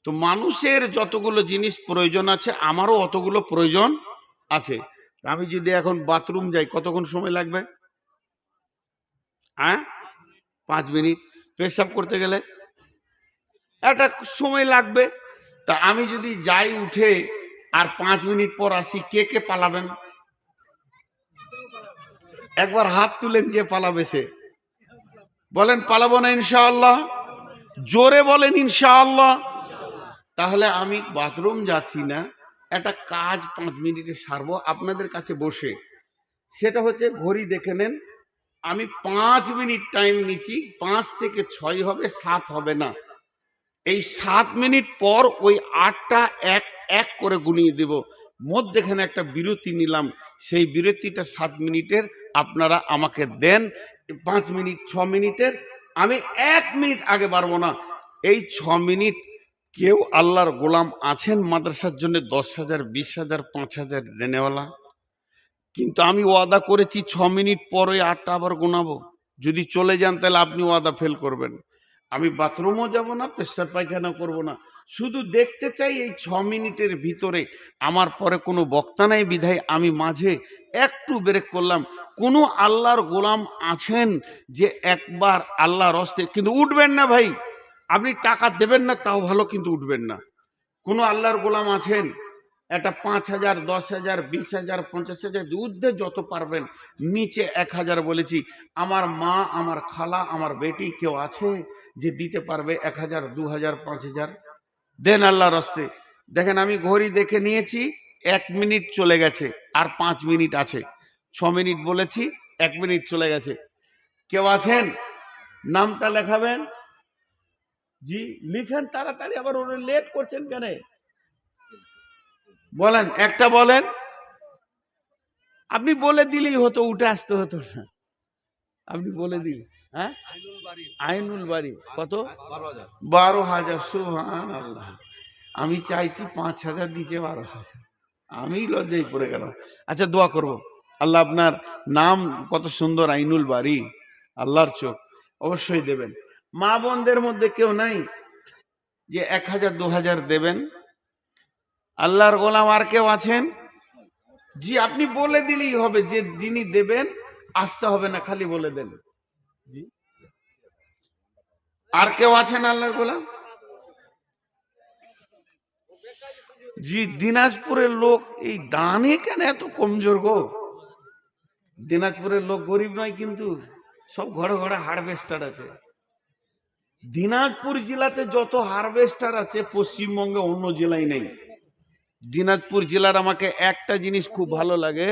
তো মানুষের যতগুলো জিনিস প্রয়োজন আছে আমারও অতগুলো প্রয়োজন আছে। আমি যদি এখন বাথরুম যাই কতক্ষণ সময় লাগবে? হ্যাঁ, 5 মিনিট। পেশাব করতে গেলে একটা সময় লাগবে। তা আমি যদি যাই উঠে আর 5 মিনিট পর আসি, কে কে পালাবেন? একবার হাত তুলেন যে পালাবে সে। বলেন পালাবো না ইনশাআল্লাহ? জোরে বলেন ইনশাআল্লাহ। তাহলে আমি বাথরুম যাচ্ছি না, একটা কাজ 5 মিনিটে সারবো আপনাদের কাছে বসে। সেটা হচ্ছে ঘড়ি দেখে নেন, আমি 5 মিনিট টাইম নিচ্ছি। 5 থেকে 6 হবে, 7 হবে না। এই 7 মিনিট পর ওই 8টা এক এক করে গুনিয়ে দেব। মধ্যেখানে একটা বিরতি নিলাম, সেই বিরতিটা 7 মিনিটের আপনারা আমাকে দেন। 5 মিনিট 6 মিনিটের, আমি 1 মিনিট আগে পারবো না। এই 6 মিনিট কেউ আল্লাহর গোলাম আছেন মাদ্রাসার জন্য 10,000 20,000 5,000 দেনেওয়ালা? কিন্তু আমি ওয়াদা করেছি 6 মিনিট পরে 8টা আবার গোনাবো। যদি চলে যান তাহলে আপনি ওয়াদা ফেল করবেন। আমি বাথরুমও যাব না, পেশাব পায়খানা করব না, শুধু দেখতে চাই এই 6 মিনিটের ভিতরে আমার পরে কোনো বক্তা নাই বিধায় আমি মাঝে একটু ব্রেক করলাম। কোনো আল্লাহর গোলাম আছেন যে একবার আল্লাহর হস্তে, কিন্তু উঠবেন না ভাই, আপনি টাকা দেবেন না তাও ভালো, কিন্তু উঠবেন না। কোনো আল্লাহর গোলাম আছেন এটা 5,000 10,000 20,000 50,000 ঊর্ধ্বে যত পারবেন, নিচে 1,000 বলেছি। আমার মা, আমার খালা, আমার বেটি কেউ আছে যে দিতে পারবে 1,000 2,000 5,000? দেন আল্লাহর রাস্তে। দেখেন আমি ঘড়ি দেখে নিয়েছি, 1 মিনিট চলে গেছে, আর 5 মিনিট আছে। 6 মিনিট বলেছি, 1 মিনিট চলে গেছে। কেউ আছেন? নামটা লেখাবেন। জি লিখেন তাড়াতাড়ি, আবার ওরা লেট করছেন কেন? বলেন, একটা বলেন। আপনি বলে দিলেই হতো, উঠে আসতে হতো না, আপনি বলে দিন। হ্যাঁ, আইনুল বাড়ি। কত? 12,000। সুবহানাল্লাহ। আমি চাইছি 5,000 দিতে 12,000, আমি লজ্জায় পড়ে গেলাম। আচ্ছা দোয়া করব, আল্লাহ আপনার নাম কত সুন্দর, আইনুল বাড়ি, আল্লাহর চোখ, অবশ্যই দেবেন। মা বোনদের মধ্যে কেউ নাই যে 1,000 2,000 দেবেন? আল্লাহর গোলাম আর কেউ আছেন? জি আপনি বলে দিলেই হবে, যে যিনি দেবেন আসতে হবে না, খালি বলে দেন। জি আর কেউ আছেন আল্লাহর গোলাম? জি দিনাজপুরের লোক এই দানে কেন এত কমজোর গো? দিনাজপুরের লোক গরিব নয়, কিন্তু সব ঘরে ঘরে হারভেস্টার আছে। দিনাজপুর জেলাতে যত হারভেস্টার আছে পশ্চিমবঙ্গে অন্য জেলায় নেই। দিনাজপুর জেলার আমাকে একটা জিনিস খুব ভালো লাগে,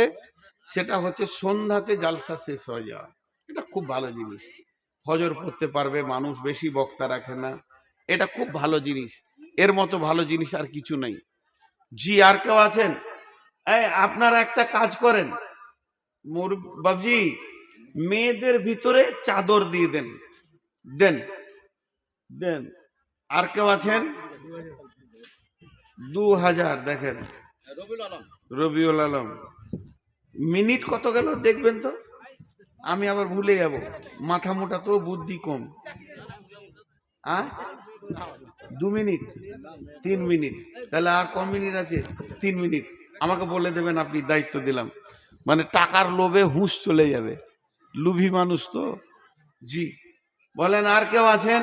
সেটা হচ্ছে সন্ধ্যাতে জালসা শেষ হয়ে যাওয়া। এটা খুব ভালো জিনিস। ফজর পড়তে পারবে মানুষ, বেশি বক্তা রাখে না, এটা খুব ভালো জিনিস। এর মতো ভালো জিনিস আর কিছু নাই। জি আর কেউ আছেন? এই আপনারা একটা কাজ করেন বাবজি, মেয়েদের ভিতরে চাদর দিয়ে দেন, দেন দেন। আর কেউ আছেন? 2,000 দেখেন, রবিউল আলম। মিনিট কত গেল দেখবেন তো, আমি আবার ভুলে যাব, মাথা মোটা তো, বুদ্ধি কম। 2 মিনিট 3 মিনিট, তাহলে আর কম মিনিট আছে? 3 মিনিট আমাকে বলে দেবেন, আপনি দায়িত্ব দিলাম। মানে টাকার লোভে হুঁশ চলে যাবে, লুভি মানুষ তো। জি বলেন, আর কেউ আছেন?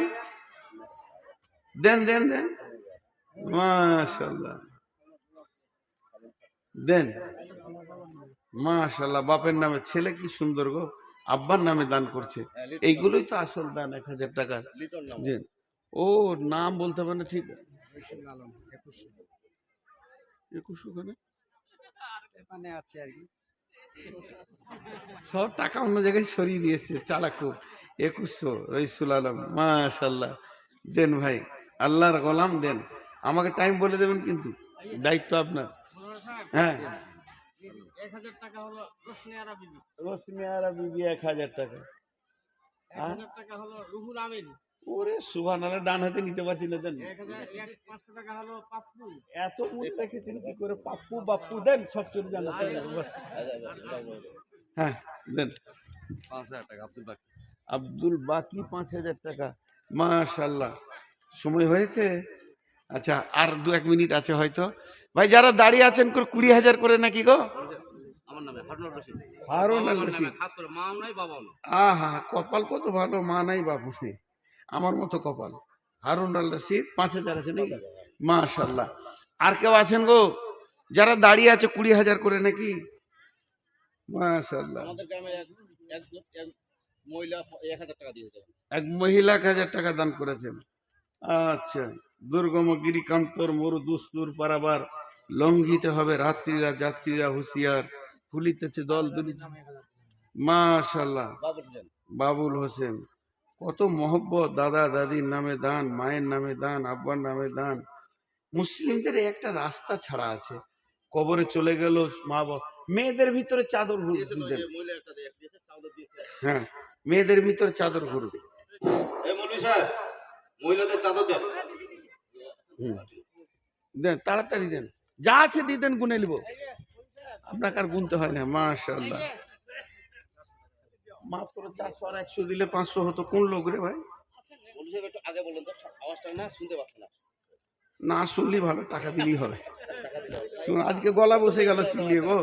দেন দেন দেন, মাশাআল্লাহ দেন, মাশাআল্লাহ। বাপের নামে ছেলে কি সুন্দর গো, আব্বার নামে দান করছে, এইগুলোই তো আসল দান। 1,000 টাকা। জি ও নাম বলতে হবে না, ঠিক? 21 ওখানে আছে আর কি, সব টাকা অন্য জায়গায় সরিয়ে দিয়েছে, চালাক খুব। 2100 রইসুল আলম, মাশাআল্লাহ। দেন ভাই, আল্লাহর গোলাম দেন। আমাকে টাইম বলে দেবেন, কিন্তু দায়িত্ব আপনার। হ্যাঁ, 1000 টাকা হলো রোশনি আরা বিবি 1000 টাকা। 1000 টাকা হলো রুহুল আমিন। ওরে সুবহানাল্লাহ, ডান হাতে নিতে পারছি না। দেন 500 টাকা হলো পাপ্পু। এত মনে রেখেছেন কি করে? পাপ্পু বাপ্পু দেন, সব চলে যান। হ্যাঁ দেন 5000 টাকা আব্দুল বাকি 5000 টাকা। মাশাআল্লাহ, সময় হয়েছে। আচ্ছা, আর 2-1 মিনিট আছে হয়তো। ভাই যারা দাঁড়িয়ে আছেন 20,000 করে নাকি গো? আমার নামে হারুন রশিদ। হারুন আল রশিদ। খাস করে মা নাই বাবাও না। আহা, কপাল কত ভালো, মা নাই বাবু নেই, আমার মতো কপাল। হারুন আল রশিদ 5000 আছে নাকি? মাশাআল্লাহ। আর কেউ আছেন গো যারা দাঁড়িয়ে আছে 20,000 করে নাকি? মাশাআল্লাহ। আমাদের গ্রামে এক মহিলা 1000 টাকা দিয়েছে। এক মহিলা 1000 টাকা দান করেছেন। আচ্ছা, দুর্গম গিরিকান্তর মরু দুস্তুর পারাবার, লঙ্ঘিতে হবে রাত্রিরা যাত্রীরা হুঁশিয়ার, ফুলিতেছে দল দুলিছে। মাশাআল্লাহ। বাবুল হোসেন, কত মহব্বত। দাদা দাদির নামে দান, মায়ের নামে দান, আব্বার নামে দান। মুসলিমদের একটা রাস্তা ছাড়া আছে, কবরে চলে গেল মা বাবা। মেয়েদের ভিতরে চাদর ঘুরবে, হ্যাঁ মেয়েদের ভিতরে চাদর ঘুরবে। মহিলাদের চাদর দেন, দেন তাড়াতাড়ি দেন, যা আছে দিয়ে দেন, গুনে নিব, আপনাকে আর গুনতে হয় না। মাশাআল্লাহ। মাত্র 400 আর 100 দিলে 500 হতো। কোন লোক রে ভাই? একটু আগে বলুন তো, আওয়াজটা না শুনতে পাচ্ছি না। না শুনলি ভালো, টাকা দিলেই হবে। শুন, আজকে গলা বসে গেল চিল্লিয়ে গো।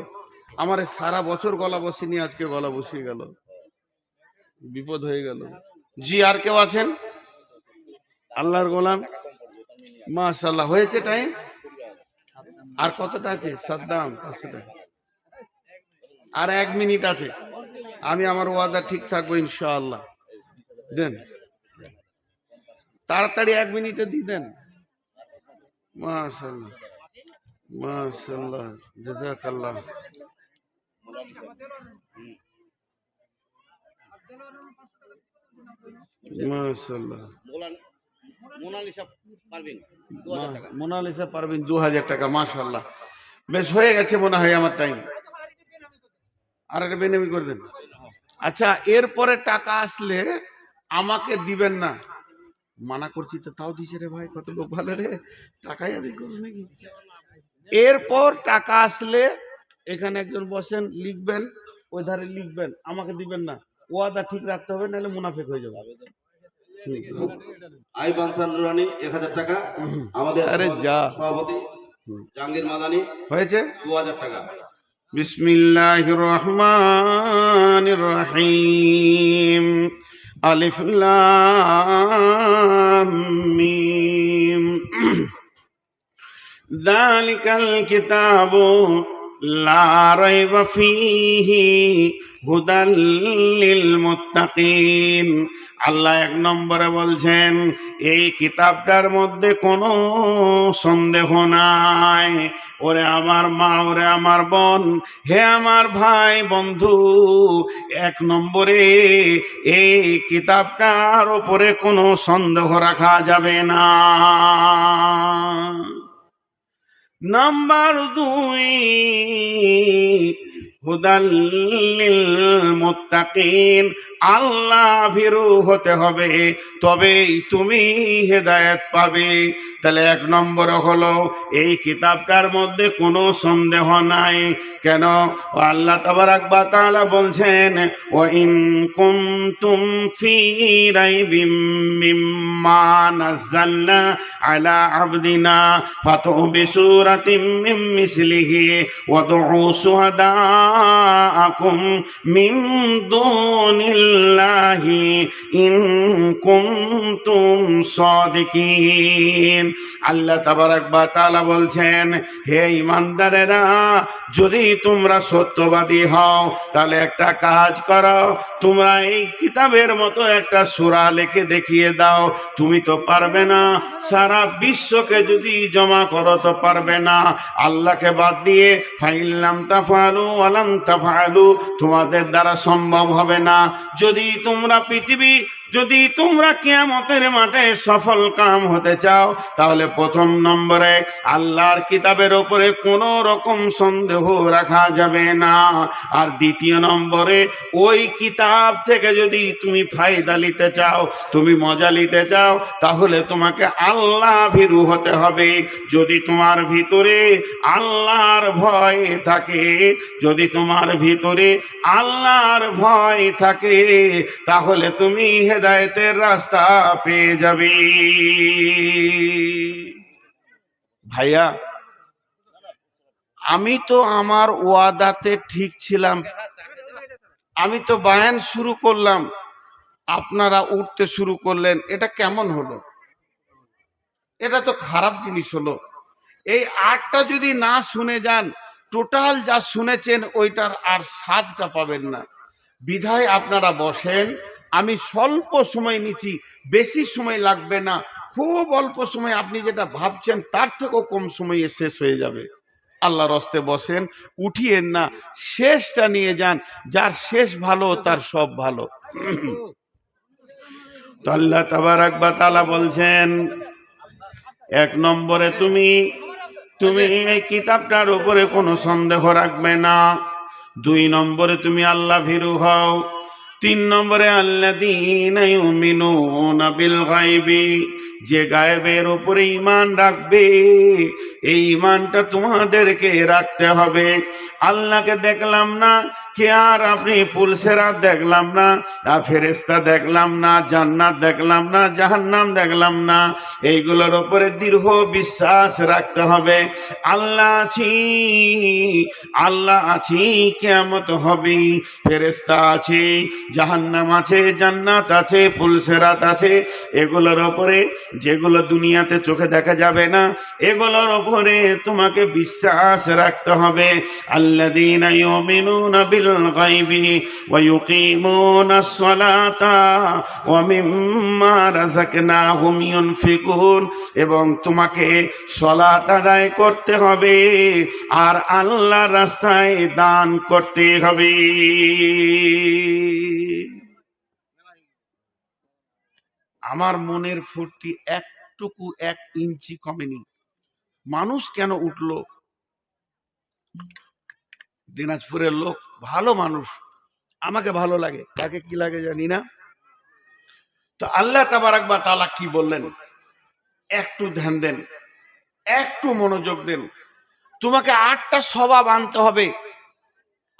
আমার সারা বছর গলা বসেনি, আজকে গলা বসিয়ে গেল, বিপদ হয়ে গেল। জি, আর কেউ আছেন? আল্লাহর গোলাম। মাশাআল্লাহ, হয়েছে টাইম। আর কতটা আছে? সাদ্দাম 500 টাকা। আর 1 মিনিট আছে, আমি আমার ওয়াদা ঠিক থাকবো ইনশাআল্লাহ। দেন তাড়াতাড়ি, 1 মিনিটে দিয়ে দেন। মাশাআল্লাহ মাশাআল্লাহ, জাযাকাল্লাহ। মাশাআল্লাহ। মোনালিসা পারবেন 2000 টাকা। মোনালিসা পারবেন 2000 টাকা। মাশাআল্লাহ, বেশ হয়ে গেছে মনে হয় আমার টাইম। আর একটা বেনামি করে দেন। আচ্ছা, এরপরে টাকা আসলে আমাকে দিবেন না, মানা করছি তো, তাও দিছে রে ভাই, কত লোক ভালো রে, টাকাই আদায় করো নাকি। এরপর টাকা আসলে এখানে একজন বসেন, লিখবেন, ওই ধারে লিখবেন, আমাকে দিবেন না, ওয়াদা ঠিক রাখতে হবে, নাহলে মুনাফিক হয়ে যাবে। আই বানসার নুরানি 1000 টাকা। আমাদের আরে যা সভাপতি জাহাঙ্গীর মাদানি হয়েছে 2000 টাকা। বিসমিল্লাহির রহমানির রহিম। আলিফ লাম মিম। যালিকাল কিতাবু লা রাইবা ফীহি হুদাল লিল মুত্তাকিন। আল্লাহ 1 নম্বরে বলছেন, এই কিতাবটার মধ্যে কোনো সন্দেহ নাই। ওরে আমার মা, ওরে আমার বোন, হে আমার ভাই বন্ধু, 1 নম্বরে এই কিতাবটার উপরে কোনো সন্দেহ রাখা যাবে না। নাম্বার 2, হুদাল লিল মুত্তাকিন, আল্লাহ ভীরু হতে হবে, তবেই তুমি হেদায়েত পাবে। তাহলে 1 নম্বর হলো এই কিতাবটার মধ্যে কোনো সন্দেহ নাই। কেন? আল্লাহ তাবারাক ওয়া তাআলা বলছেন, ওয়া ইন কুনতুম ফী রাইবিম মিম্মা নাযালনা আলা আবদিনা ফাতু বিসূরাতিম মিন মিসলিহি ওয়াদউ শুহাদাআকুম মিন দুনিল্লাহি ইন কুনতুম সাদিকিন। আল্লাহ তাবারাক ওয়া তাআলা বলছেন, হে ঈমানদারেরা, যদি তোমরা সত্যবাদী হও তাহলে একটা কাজ করো, তোমরা এই কিতাবের মতো একটা সূরা লিখে দেখিয়ে দাও। তুমি তো পারবে না, সারা বিশ্বকে যদি জমা করো তো পারবে না, আল্লাহকে বাদ দিয়ে। ফাইল্লাম তাফআলু ওয়া লাম তাফআলু, তোমাদের দ্বারা সম্ভব হবে না। যদি তোমরা পৃথিবী যদি তোমরা কিয়ামতের মাঠে সফল কাম হতে চাও, তাহলে প্রথম নম্বরে আল্লাহর কিতাবের উপরে কোনো রকম সন্দেহ রাখা যাবে না। আর দ্বিতীয় নম্বরে ওই কিতাব থেকে যদি তুমি ফায়দা নিতে চাও, তুমি মজা নিতে চাও, তাহলে তোমাকে আল্লাহ ভীরু হতে হবে। যদি তোমার ভিতরে আল্লাহর ভয় থাকে, যদি তোমার ভিতরে আল্লাহর ভয় থাকে, তাহলে তুমি হেদায়েতের রাস্তা পেয়ে যাবে। ভাইয়া, আমি তো আমার ওয়াদাতে ঠিক ছিলাম, আমি তো বায়ান শুরু করলাম, আপনারা উঠতে শুরু করলেন, এটা কেমন হলো? এটা তো খারাপ জিনিস হলো। এই আটটা যদি না শুনে যান, টোটাল যা শুনেছেন ওইটার আর স্বাদটা পাবেন না। বিধায় আপনারা বসেন, আমি স্বল্প সময় নিচ্ছি, বেশি সময় লাগবে না, খুব অল্প সময়, আপনি যেটা ভাবছেন তার থেকেও কম সময়ে শেষ হয়ে যাবে। আল্লাহর হস্তে বসেন, উঠিয়েন না, শেষটা নিয়ে যান। যার শেষ ভালো তার সব ভালো। তো আল্লাহ তাবারাক ওয়া তাআলা বলছেন, এক নম্বরে তুমি এই কিতাবটার উপরে কোনো সন্দেহ রাখবে না। দুই নম্বরে তুমি আল্লাহ ভীরু হও। তিন নম্বরে আল্লাযীনা ইউমিনুনা বিল গায়বি, যে গায়েবের উপরে ঈমান রাখবে, এই ঈমানটা তোমাদেরকে রাখতে হবে। আল্লাহকে দেখলাম না, কে আর আপনি পুলসেরা দেখলাম না, ফেরেশতা দেখলাম না, জান্নাত দেখলাম না, জাহান্নাম দেখলাম না, এইগুলোর উপরে দৃঢ় বিশ্বাস রাখতে হবে। আল্লাহ আছি, আল্লাহ আছি, কিয়ামত হবে, ফেরেশতা আছে, জাহান্নাম আছে, জান্নাত আছে, পুলসেরাত আছে, এগুলোর উপরে, যেগুলো দুনিয়াতে চোখে দেখা যাবে না, এগুলোর উপরে তোমাকে বিশ্বাস রাখতে হবে। আল্লাযীনা ইউমিনুনা বিল গায়বি ওয়া ইউকিমুনাস সালাতা ওয়া মিম্মা রাযাকনাহুম ইউনফিকুন, এবং তোমাকে সালাত আদায় করতে হবে আর আল্লাহর রাস্তায় দান করতে হবে। আমার মনের ফুর্তি একটুকু 1 ইঞ্চি কমেনি। মানুষ কেন উঠলো? দিনাজপুরের লোক ভালো মানুষ, আমাকে ভালো লাগে, তাকে কি লাগে জানি না। তো আল্লাহ তাবারাক ওয়া তাআলা কি বললেন, একটু ধ্যান দেন, একটু মনোযোগ দেন। তোমাকে 8টা স্বভাব আনতে হবে,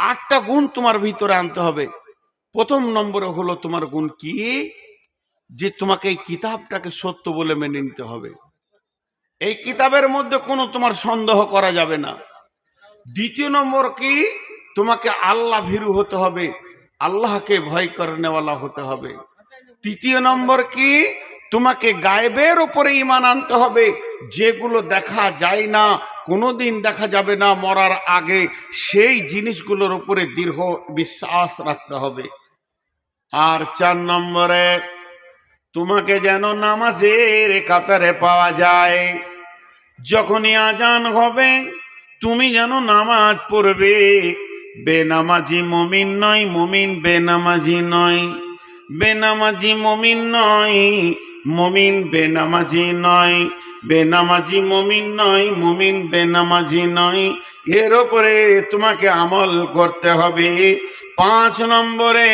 8টা গুণ তোমার ভিতরে আনতে হবে। প্রথম নম্বরে হলো তোমার গুণ কি, যে তোমাকে এই কিতাবটাকে সত্য বলে মেনে নিতে হবে। এই কিতাবের মধ্যে কোনো তোমার সন্দেহ করা যাবে না। দ্বিতীয় নম্বর কি, তোমাকে আল্লাহ ভীরু হতে হবে, আল্লাহকে ভয় করনেওয়ালা হতে হবে। তৃতীয় নম্বর কি, তোমাকে গায়েবের উপরে ঈমান আনতে হবে, যেগুলো দেখা যায় না, কোনোদিন দেখা যাবে না মরার আগে, সেই জিনিসগুলোর উপরে দৃঢ় বিশ্বাস রাখতে হবে। আর 4 নম্বরে তোমাকে যেন নামাজের কাতারে পাওয়া যায়। যখনই আজান হবে তুমি যেন নামাজ পড়বে। বেনামাজি মুমিন নয়, মুমিন বেনামাজি নয়, বেনামাজি মুমিন নয়, মুমিন বেনামাজি নয়, বেনামাজি মুমিন নয়, মুমিন বেনামাজি নয়। এর উপরে তোমাকে আমল করতে হবে। 5 নম্বরে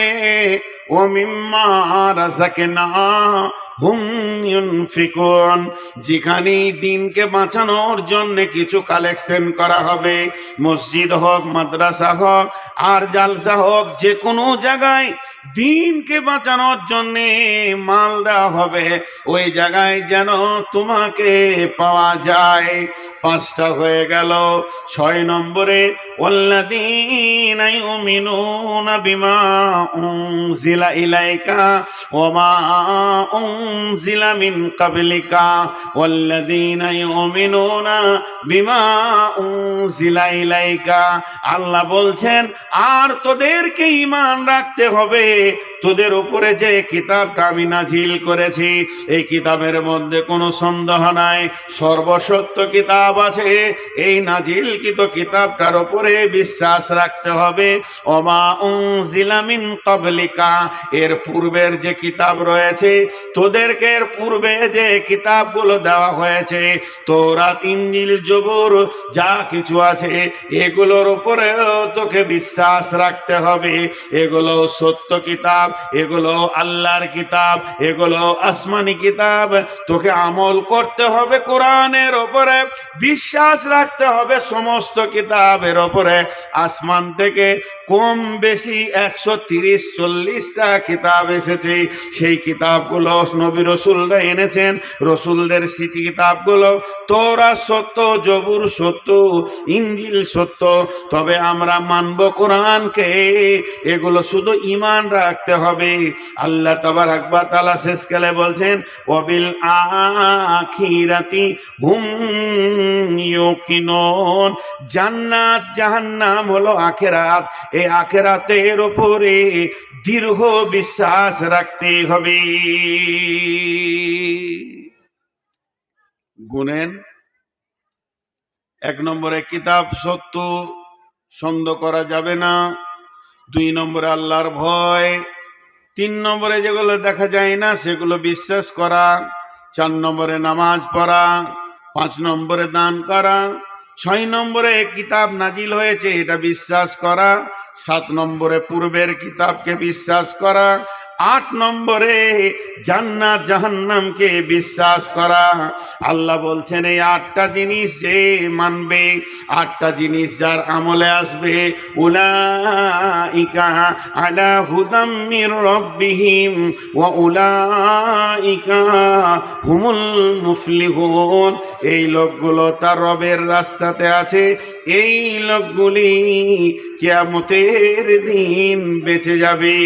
ও মিম্মা রাযাকনাহুম ইউনফিকুন, যেখানে দিনকে বাঁচানোর জন্য কিছু কালেকশন করা হবে, মসজিদ হোক, মাদ্রাসা হোক, আর জালসা হোক, যে কোনো জায়গায় দিনকে বাঁচানোর জন্য মাল দেওয়া হবে, ওই জায়গায় যেন তোমাকে পাওয়া যায়। 5টা হয়ে গেল। 6 নম্বরে ওয়াল্লাযীনা ইউমিনুনা বিমা উনজিলা ইলাইকা ওয়া মা উনজিলা মিন ক্বাবলিকা ওয়াল্লাযীনা ইউমিনুনা বিমা উনজিলা ইলাইকা। আল্লাহ বলছেন, আর তোদেরকে ঈমান রাখতে হবে তোদের উপরে যে কিতাবটা আমি নাজিল করেছি এই কিতাবের মধ্যে কোনো সন্দেহ নাই, সর্বসত্য কিতাব আছে। এই নাজিলকৃত কিতাবটার উপরে বিশ্বাস রাখতে হবে। ওমা উনজিলা মিন ক্বাবলিকা, এর পূর্বের যে কিতাব রয়েছে, তোদেরকে এর পূর্বে যে কিতাবগুলো দেওয়া হয়েছে, তৌরাত, ইনজিল, জবুর যা কিছু আছে, এগুলোর উপরেও তোকে বিশ্বাস রাখতে হবে। এগুলো সত্য কিতাব, এগুলো আল্লাহর কিতাব, এগুলো আসমানি কিতাব। তোকে আমল করতে হবে কোরআনের ওপরে, বিশ্বাস রাখতে হবে সমস্ত কিতাবের ওপরে। আসমান থেকে কম বেশি 130-40টা কিতাব এসেছে। সেই কিতাবগুলো নবী রসুলরা এনেছেন, রসুলদের স্মৃতি কিতাবগুলো। তৌরাত সত্য, জবুর সত্য, ইনজিল সত্য, তবে আমরা মানব কোরআনকে। এগুলো শুধু ঈমান রাখতে হবে। আল্লাহ তাবারক ওয়া তাআলা শেষকালে বলছেন ওয়াবিল আখিরাতি হুম ইউকিনুন, জান্নাত জাহান্নাম হলো আখিরাত। এই আখিরাতের উপরে দৃঢ় বিশ্বাস রাখতে হবে। গুনেন, 1 নম্বরে কিতাব সত্য, সন্দেহ করা যাবে না। 2 নম্বরে আল্লাহর ভয়। 3 নম্বরে যেগুলো দেখা যায় না সেগুলো বিশ্বাস করা। 4 নম্বরে নামাজ পড়া। 5 নম্বরে দান করা। 6 নম্বরে কিতাব নাজিল হয়েছে এটা বিশ্বাস করা। 7 নম্বরে পূর্বের কিতাবকে বিশ্বাস করা। 8 নম্বরে জান্নাত জাহান্নামকে বিশ্বাস করা। আল্লাহ বলছেন এই 8টা জিনিস যে মানবে, 8টা জিনিস যার আমলে আসবে, উলাইকা আলা হুদাম মির রাব্বিহিম ওয়া উলাইকা হুমুল মুফলিহুন। এই লোকগুলো তার রবের রাস্তাতে আছে। এই লোকগুলি কিয়ামতের দিন বেঁচে যাবে।